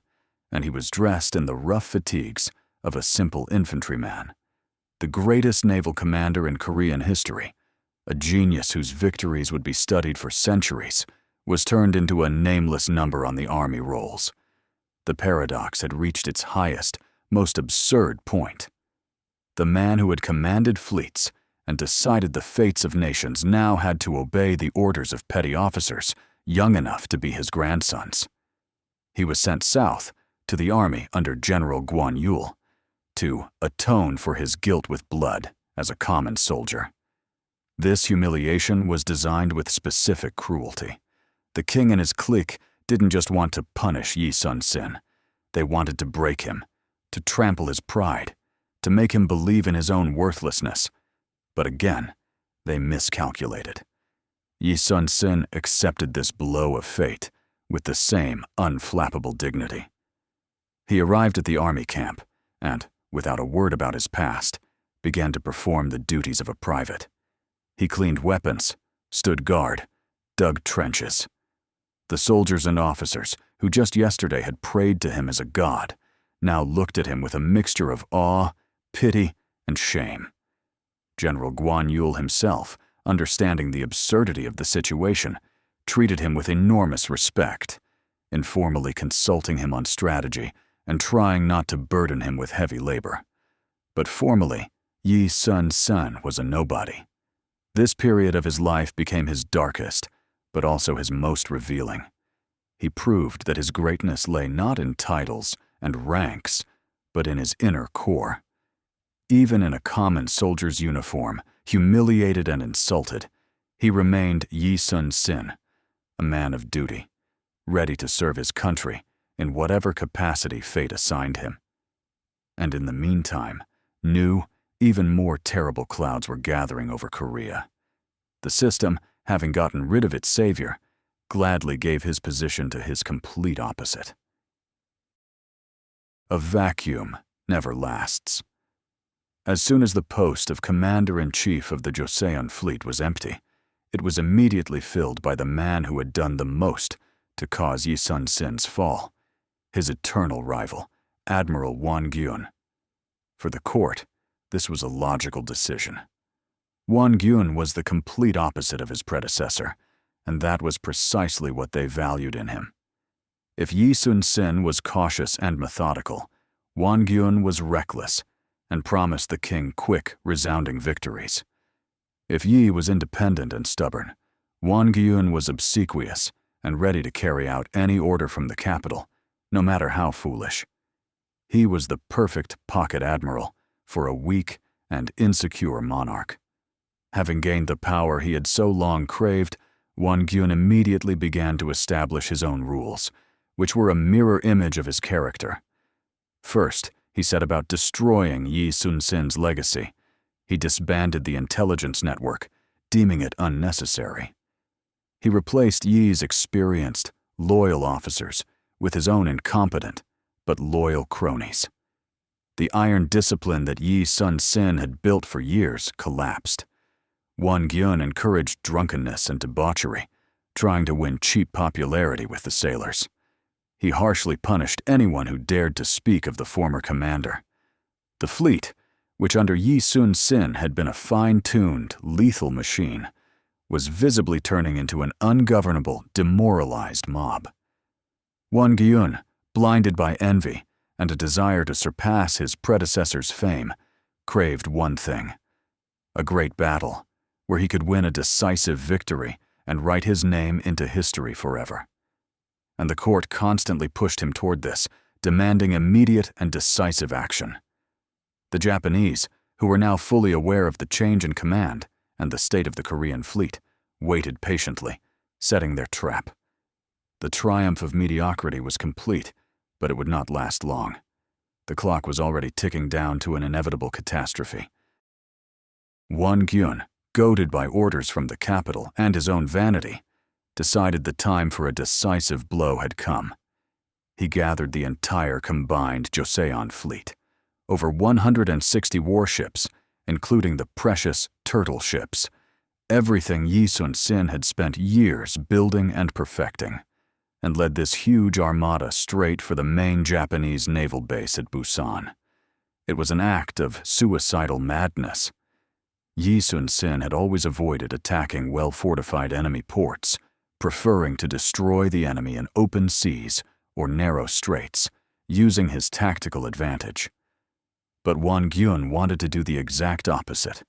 and he was dressed in the rough fatigues of a simple infantryman. The greatest naval commander in Korean history, a genius whose victories would be studied for centuries, was turned into a nameless number on the army rolls. The paradox had reached its highest, most absurd point. The man who had commanded fleets and decided the fates of nations now had to obey the orders of petty officers young enough to be his grandsons. He was sent south to the army under General Gwon-yul to atone for his guilt with blood as a common soldier. This humiliation was designed with specific cruelty. The king and his clique didn't just want to punish Yi Sun-sin. They wanted to break him, to trample his pride, to make him believe in his own worthlessness. But again, they miscalculated. Yi Sun-sin accepted this blow of fate with the same unflappable dignity. He arrived at the army camp and, without a word about his past, began to perform the duties of a private. He cleaned weapons, stood guard, dug trenches. The soldiers and officers, who just yesterday had prayed to him as a god, now looked at him with a mixture of awe, pity, and shame. General Gwon-yul himself, understanding the absurdity of the situation, treated him with enormous respect, informally consulting him on strategy and trying not to burden him with heavy labor. But formally, Yi Sun-sin was a nobody. This period of his life became his darkest, but also his most revealing. He proved that his greatness lay not in titles and ranks, but in his inner core. Even in a common soldier's uniform, humiliated and insulted, he remained Yi Sun-sin, a man of duty, ready to serve his country in whatever capacity fate assigned him. And in the meantime, new, even more terrible clouds were gathering over Korea. The system, having gotten rid of its savior, gladly gave his position to his complete opposite. A vacuum never lasts. As soon as the post of Commander-in-Chief of the Joseon Fleet was empty, it was immediately filled by the man who had done the most to cause Yi Sun-sin's fall, his eternal rival, Admiral Won-gyun. For the court, this was a logical decision. Won-gyun was the complete opposite of his predecessor, and that was precisely what they valued in him. If Yi Sun-sin was cautious and methodical, Won-gyun was reckless and promised the king quick, resounding victories. If Yi was independent and stubborn, Won-gyun was obsequious and ready to carry out any order from the capital, no matter how foolish. He was the perfect pocket admiral for a weak and insecure monarch. Having gained the power he had so long craved, Won-gyun immediately began to establish his own rules, which were a mirror image of his character. First, he set about destroying Yi Sun-sin's legacy. He disbanded the intelligence network, deeming it unnecessary. He replaced Yi's experienced, loyal officers with his own incompetent but loyal cronies. The iron discipline that Yi Sun-sin had built for years collapsed. Won-gyun encouraged drunkenness and debauchery, trying to win cheap popularity with the sailors. He harshly punished anyone who dared to speak of the former commander. The fleet, which under Yi Sun-sin had been a fine-tuned, lethal machine, was visibly turning into an ungovernable, demoralized mob. Won-gyun, blinded by envy and a desire to surpass his predecessor's fame, craved one thing: a great battle, where he could win a decisive victory and write his name into history forever. And the court constantly pushed him toward this, demanding immediate and decisive action. The Japanese, who were now fully aware of the change in command and the state of the Korean fleet, waited patiently, setting their trap. The triumph of mediocrity was complete, but it would not last long. The clock was already ticking down to an inevitable catastrophe. Won-gyun, goaded by orders from the capital and his own vanity, decided the time for a decisive blow had come. He gathered the entire combined Joseon fleet, over 160 warships, including the precious turtle ships, everything Yi Sun-sin had spent years building and perfecting, and led this huge armada straight for the main Japanese naval base at Busan. It was an act of suicidal madness. Yi Sun-sin had always avoided attacking well-fortified enemy ports, preferring to destroy the enemy in open seas or narrow straits, using his tactical advantage. But Won-gyun wanted to do the exact opposite,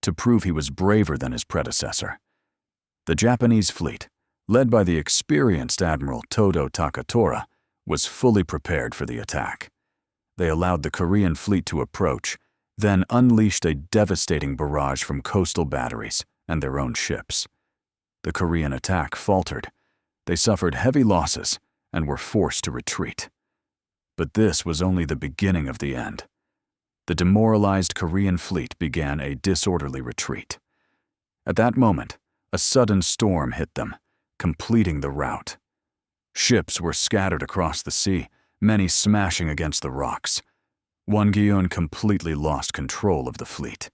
to prove he was braver than his predecessor. The Japanese fleet, led by the experienced Admiral Todo Takatora, was fully prepared for the attack. They allowed the Korean fleet to approach, then unleashed a devastating barrage from coastal batteries and their own ships. The Korean attack faltered. They suffered heavy losses and were forced to retreat. But this was only the beginning of the end. The demoralized Korean fleet began a disorderly retreat. At that moment, a sudden storm hit them, completing the rout. Ships were scattered across the sea, many smashing against the rocks. Won-gyun completely lost control of the fleet.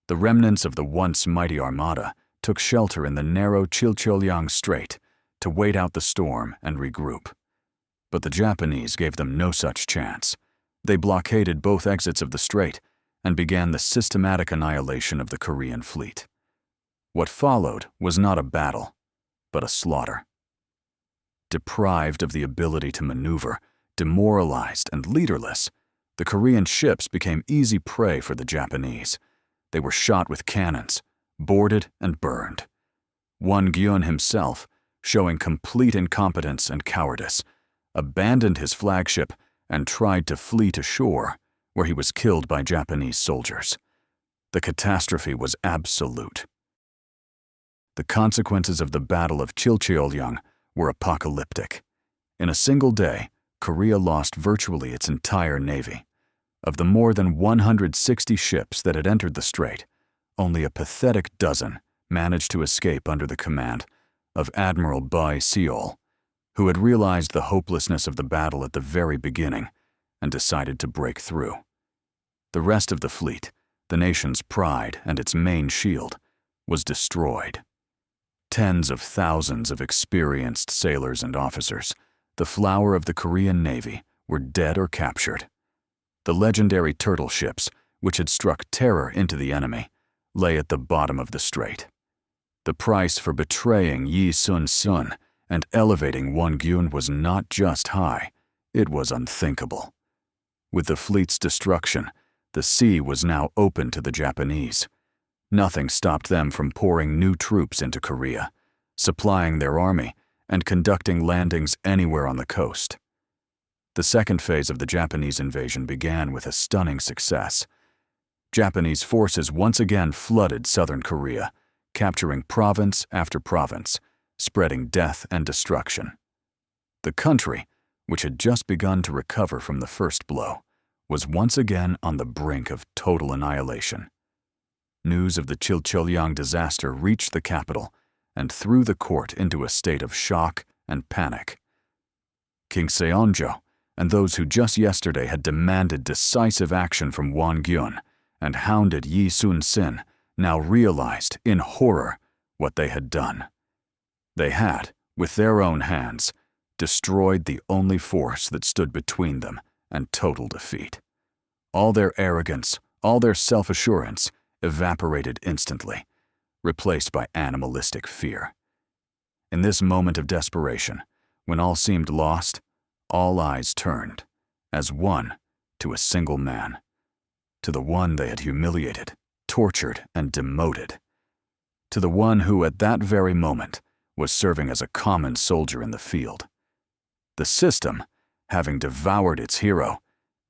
The remnants of the once mighty armada took shelter in the narrow Chilcholyang Strait to wait out the storm and regroup. But the Japanese gave them no such chance. They blockaded both exits of the strait and began the systematic annihilation of the Korean fleet. What followed was not a battle, but a slaughter. Deprived of the ability to maneuver, demoralized and leaderless, the Korean ships became easy prey for the Japanese. They were shot with cannons, boarded and burned. Won-gyun himself, showing complete incompetence and cowardice, abandoned his flagship and tried to flee to shore, where he was killed by Japanese soldiers. The catastrophe was absolute. The consequences of the Battle of Chilcholyang were apocalyptic. In a single day, Korea lost virtually its entire navy. Of the more than 160 ships that had entered the strait, only a pathetic dozen managed to escape under the command of Admiral Bai Seol, who had realized the hopelessness of the battle at the very beginning and decided to break through. The rest of the fleet, the nation's pride and its main shield, was destroyed. Tens of thousands of experienced sailors and officers, the flower of the Korean Navy, were dead or captured. The legendary turtle ships, which had struck terror into the enemy, lay at the bottom of the strait. The price for betraying Yi Sun-sun and elevating Won-gyun was not just high, it was unthinkable. With the fleet's destruction, the sea was now open to the Japanese. Nothing stopped them from pouring new troops into Korea, supplying their army, and conducting landings anywhere on the coast. The second phase of the Japanese invasion began with a stunning success. Japanese forces once again flooded southern Korea, capturing province after province, spreading death and destruction. The country, which had just begun to recover from the first blow, was once again on the brink of total annihilation. News of the Chilcholyang disaster reached the capital and threw the court into a state of shock and panic. King Seonjo and those who just yesterday had demanded decisive action from Won-gyun and hounded Yi Sun-sin now realized in horror what they had done. They had, with their own hands, destroyed the only force that stood between them and total defeat. All their arrogance, all their self-assurance evaporated instantly, replaced by animalistic fear. In this moment of desperation, when all seemed lost, all eyes turned, as one, to a single man, to the one they had humiliated, tortured, and demoted, to the one who at that very moment was serving as a common soldier in the field. The system, having devoured its hero,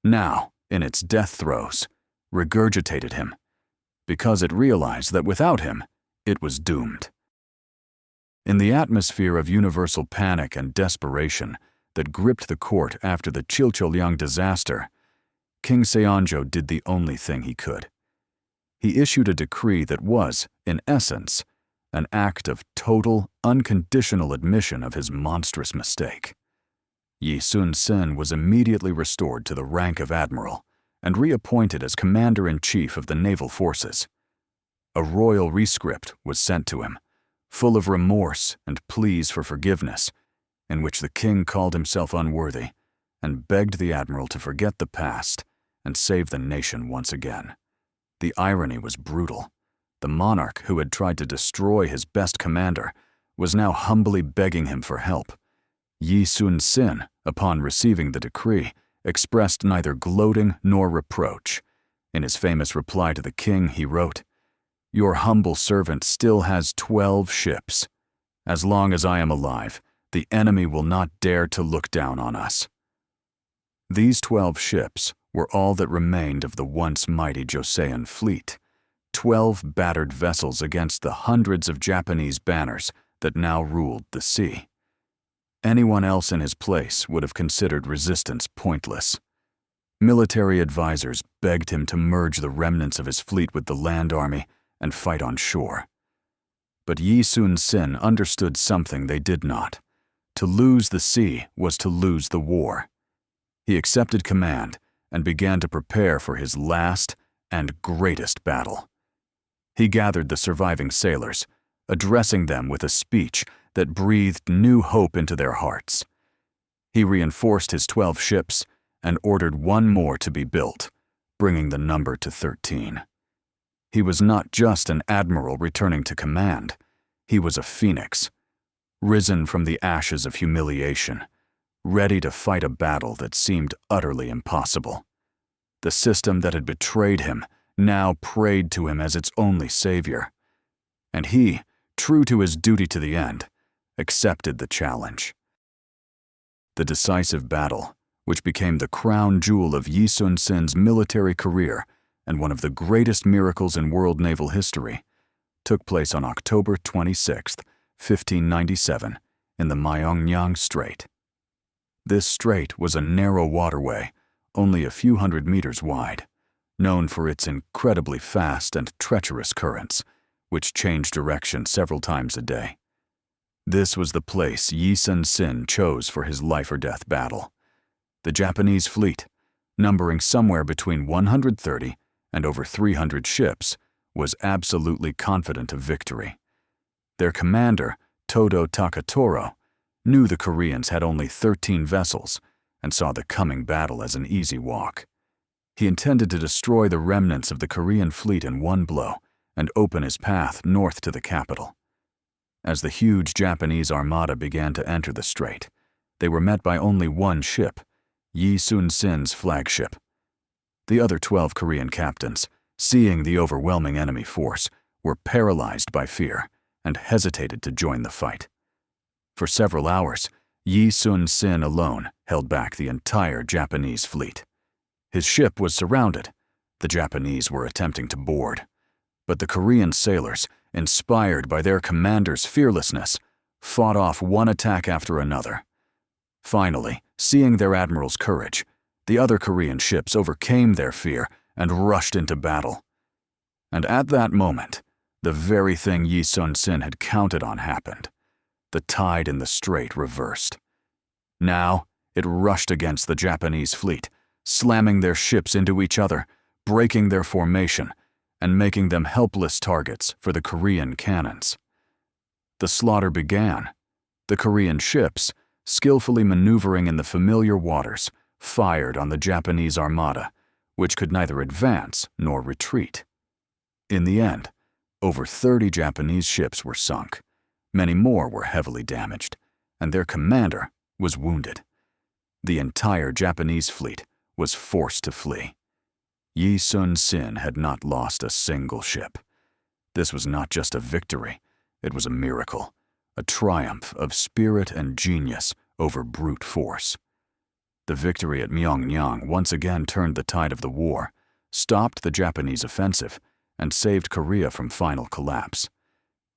now, in its death throes, regurgitated him, because it realized that without him, it was doomed. In the atmosphere of universal panic and desperation that gripped the court after the Chilcholyang disaster, King Seonjo did the only thing he could. He issued a decree that was, in essence, an act of total, unconditional admission of his monstrous mistake. Yi Sun-sin was immediately restored to the rank of Admiral and reappointed as Commander-in-Chief of the Naval Forces. A royal rescript was sent to him, full of remorse and pleas for forgiveness, in which the king called himself unworthy and begged the Admiral to forget the past and save the nation once again. The irony was brutal. The monarch who had tried to destroy his best commander was now humbly begging him for help. Yi Sun-sin, upon receiving the decree, expressed neither gloating nor reproach. In his famous reply to the king, he wrote, "Your humble servant still has 12 ships. As long as I am alive, the enemy will not dare to look down on us." These 12 ships were all that remained of the once mighty Joseon fleet, 12 battered vessels against the hundreds of Japanese banners that now ruled the sea. Anyone else in his place would have considered resistance pointless. Military advisors begged him to merge the remnants of his fleet with the land army and fight on shore. But Yi Sun-sin understood something they did not. To lose the sea was to lose the war. He accepted command and began to prepare for his last and greatest battle. He gathered the surviving sailors, addressing them with a speech that breathed new hope into their hearts. He reinforced his 12 ships and ordered one more to be built, bringing the number to 13. He was not just an admiral returning to command. He was a phoenix, risen from the ashes of humiliation, ready to fight a battle that seemed utterly impossible. The system that had betrayed him now prayed to him as its only savior. And he, true to his duty to the end, accepted the challenge. The decisive battle, which became the crown jewel of Yi Sun-sin's military career and one of the greatest miracles in world naval history, took place on October 26, 1597, in the Myeongnyang Strait. This strait was a narrow waterway, only a few hundred meters wide, known for its incredibly fast and treacherous currents, which changed direction several times a day. This was the place Yi Sun-sin chose for his life-or-death battle. The Japanese fleet, numbering somewhere between 130 and over 300 ships, was absolutely confident of victory. Their commander, Todo Takatoro, knew the Koreans had only 13 vessels and saw the coming battle as an easy walk. He intended to destroy the remnants of the Korean fleet in one blow and open his path north to the capital. As the huge Japanese armada began to enter the strait, they were met by only one ship, Yi Sun-sin's flagship. The other 12 Korean captains, seeing the overwhelming enemy force, were paralyzed by fear and hesitated to join the fight. For several hours, Yi Sun-sin alone held back the entire Japanese fleet. His ship was surrounded. The Japanese were attempting to board, but the Korean sailors, inspired by their commander's fearlessness, fought off one attack after another. Finally, seeing their admiral's courage, the other Korean ships overcame their fear and rushed into battle. And at that moment, the very thing Yi Sun-sin had counted on happened. The tide in the strait reversed. Now, it rushed against the Japanese fleet, slamming their ships into each other, breaking their formation, and making them helpless targets for the Korean cannons. The slaughter began. The Korean ships, skillfully maneuvering in the familiar waters, fired on the Japanese armada, which could neither advance nor retreat. In the end, over 30 Japanese ships were sunk. Many more were heavily damaged, and their commander was wounded. The entire Japanese fleet was forced to flee. Yi Sun-sin had not lost a single ship. This was not just a victory, it was a miracle, a triumph of spirit and genius over brute force. The victory at Myeongnyang once again turned the tide of the war, stopped the Japanese offensive, and saved Korea from final collapse.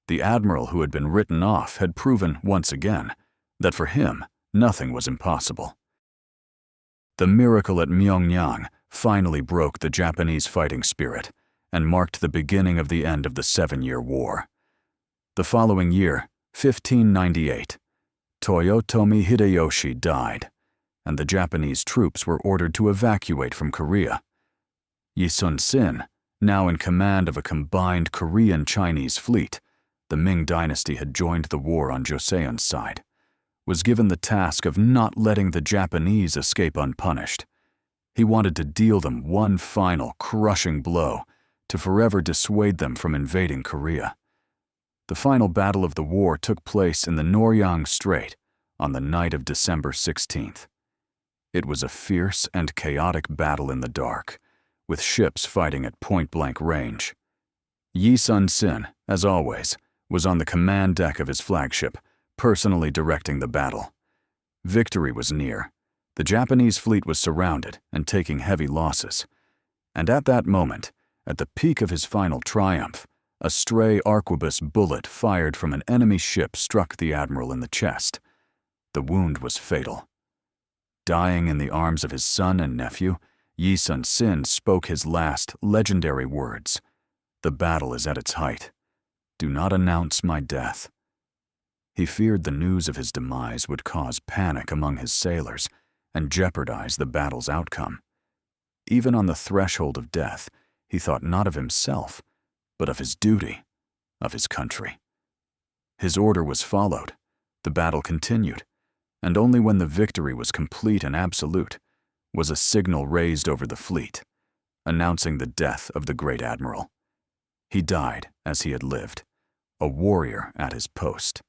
The admiral who had been written off had proven once again that for him nothing was impossible. The miracle at Myeongnyang finally broke the Japanese fighting spirit and marked the beginning of the end of the 7-Year War. The following year, 1598, Toyotomi Hideyoshi died, and the Japanese troops were ordered to evacuate from Korea. Yi Sun-sin, now in command of a combined Korean-Chinese fleet, the Ming dynasty had joined the war on Joseon's side, was given the task of not letting the Japanese escape unpunished. He wanted to deal them one final, crushing blow to forever dissuade them from invading Korea. The final battle of the war took place in the Noryang Strait on the night of December 16th. It was a fierce and chaotic battle in the dark, with ships fighting at point-blank range. Yi Sun-sin, as always, was on the command deck of his flagship, personally directing the battle. Victory was near. The Japanese fleet was surrounded and taking heavy losses. And at that moment, at the peak of his final triumph, a stray arquebus bullet fired from an enemy ship struck the admiral in the chest. The wound was fatal. Dying in the arms of his son and nephew, Yi Sun-sin spoke his last legendary words. "The battle is at its height. Do not announce my death." He feared the news of his demise would cause panic among his sailors and jeopardize the battle's outcome. Even on the threshold of death, he thought not of himself, but of his duty, of his country. His order was followed, the battle continued, and only when the victory was complete and absolute was a signal raised over the fleet, announcing the death of the great admiral. He died as he had lived, a warrior at his post.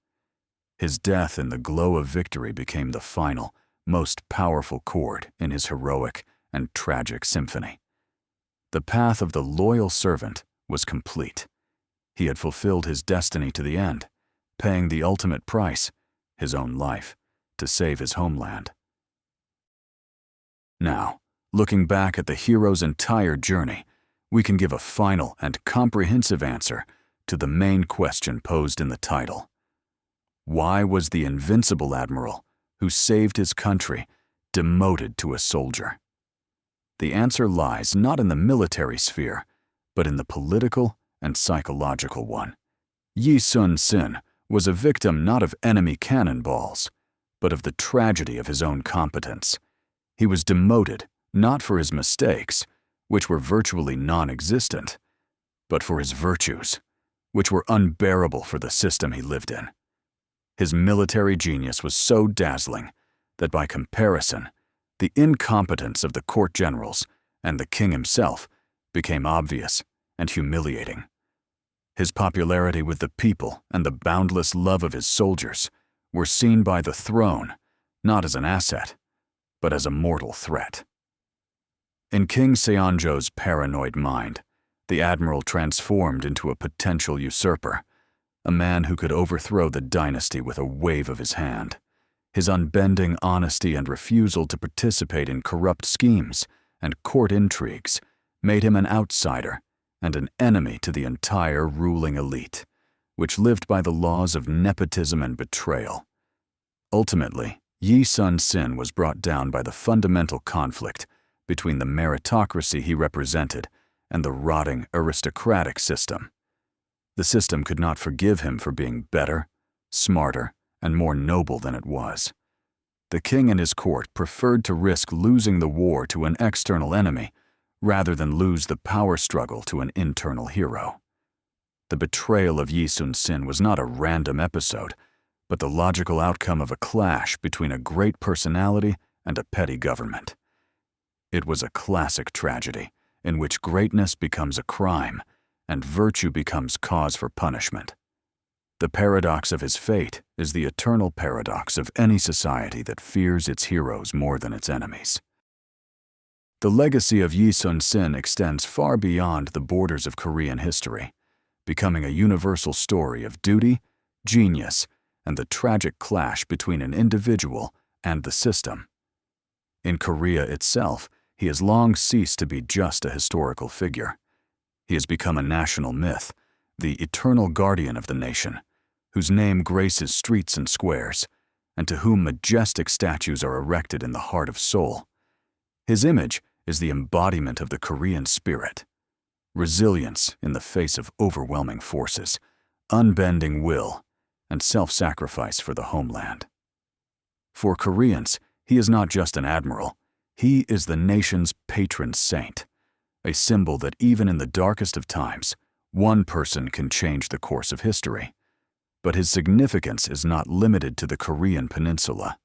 His death in the glow of victory became the final, most powerful chord in his heroic and tragic symphony. The path of the loyal servant was complete. He had fulfilled his destiny to the end, paying the ultimate price, his own life, to save his homeland. Now, looking back at the hero's entire journey, we can give a final and comprehensive answer to the main question posed in the title. Why was the invincible admiral, who saved his country, demoted to a soldier? The answer lies not in the military sphere, but in the political and psychological one. Yi Sun-sin was a victim not of enemy cannonballs, but of the tragedy of his own competence. He was demoted not for his mistakes, which were virtually non-existent, but for his virtues, which were unbearable for the system he lived in. His military genius was so dazzling that by comparison, the incompetence of the court generals and the king himself became obvious and humiliating. His popularity with the people and the boundless love of his soldiers were seen by the throne not as an asset, but as a mortal threat. In King Seonjo's paranoid mind, the Admiral transformed into a potential usurper, a man who could overthrow the dynasty with a wave of his hand. His unbending honesty and refusal to participate in corrupt schemes and court intrigues made him an outsider and an enemy to the entire ruling elite, which lived by the laws of nepotism and betrayal. Ultimately, Yi Sun-sin was brought down by the fundamental conflict between the meritocracy he represented and the rotting aristocratic system. The system could not forgive him for being better, smarter, and more noble than it was. The king and his court preferred to risk losing the war to an external enemy rather than lose the power struggle to an internal hero. The betrayal of Yi Sun-sin was not a random episode, but the logical outcome of a clash between a great personality and a petty government. It was a classic tragedy in which greatness becomes a crime and virtue becomes cause for punishment. The paradox of his fate is the eternal paradox of any society that fears its heroes more than its enemies. The legacy of Yi Sun-sin extends far beyond the borders of Korean history, becoming a universal story of duty, genius, and the tragic clash between an individual and the system. In Korea itself, he has long ceased to be just a historical figure. He has become a national myth, the eternal guardian of the nation, whose name graces streets and squares, and to whom majestic statues are erected in the heart of Seoul. His image is the embodiment of the Korean spirit: resilience in the face of overwhelming forces, unbending will, and self-sacrifice for the homeland. For Koreans, he is not just an admiral, he is the nation's patron saint, a symbol that even in the darkest of times, one person can change the course of history. But his significance is not limited to the Korean peninsula.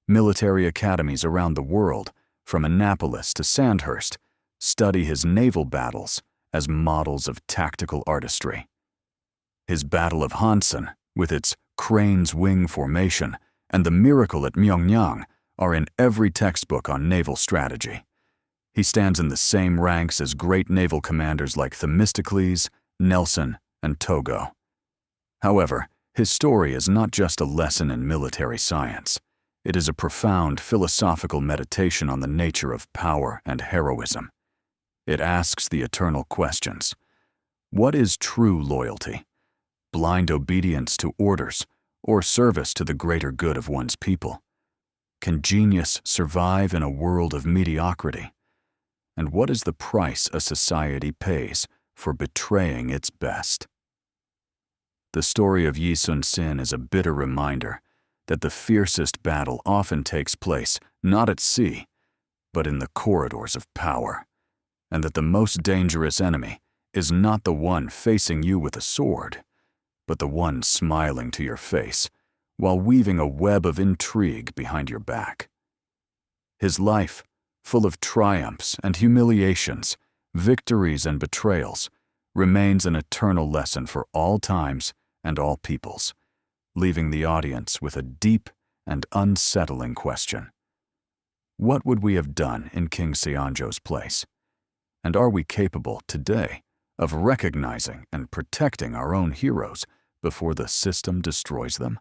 Military academies around the world, from Annapolis to Sandhurst, study his naval battles as models of tactical artistry. His Battle of Hansan, with its crane's wing formation, and the miracle at Myeongnyang are in every textbook on naval strategy. He stands in the same ranks as great naval commanders like Themistocles, Nelson, and Togo. However, his story is not just a lesson in military science. It is a profound philosophical meditation on the nature of power and heroism. It asks the eternal questions. What is true loyalty? Blind obedience to orders, or service to the greater good of one's people? Can genius survive in a world of mediocrity? And what is the price a society pays for betraying its best? The story of Yi Sun-sin is a bitter reminder that the fiercest battle often takes place not at sea, but in the corridors of power, and that the most dangerous enemy is not the one facing you with a sword, but the one smiling to your face while weaving a web of intrigue behind your back. His life, full of triumphs and humiliations, victories and betrayals, remains an eternal lesson for all times and all peoples, leaving the audience with a deep and unsettling question. What would we have done in King Seonjo's place? And are we capable today of recognizing and protecting our own heroes before the system destroys them?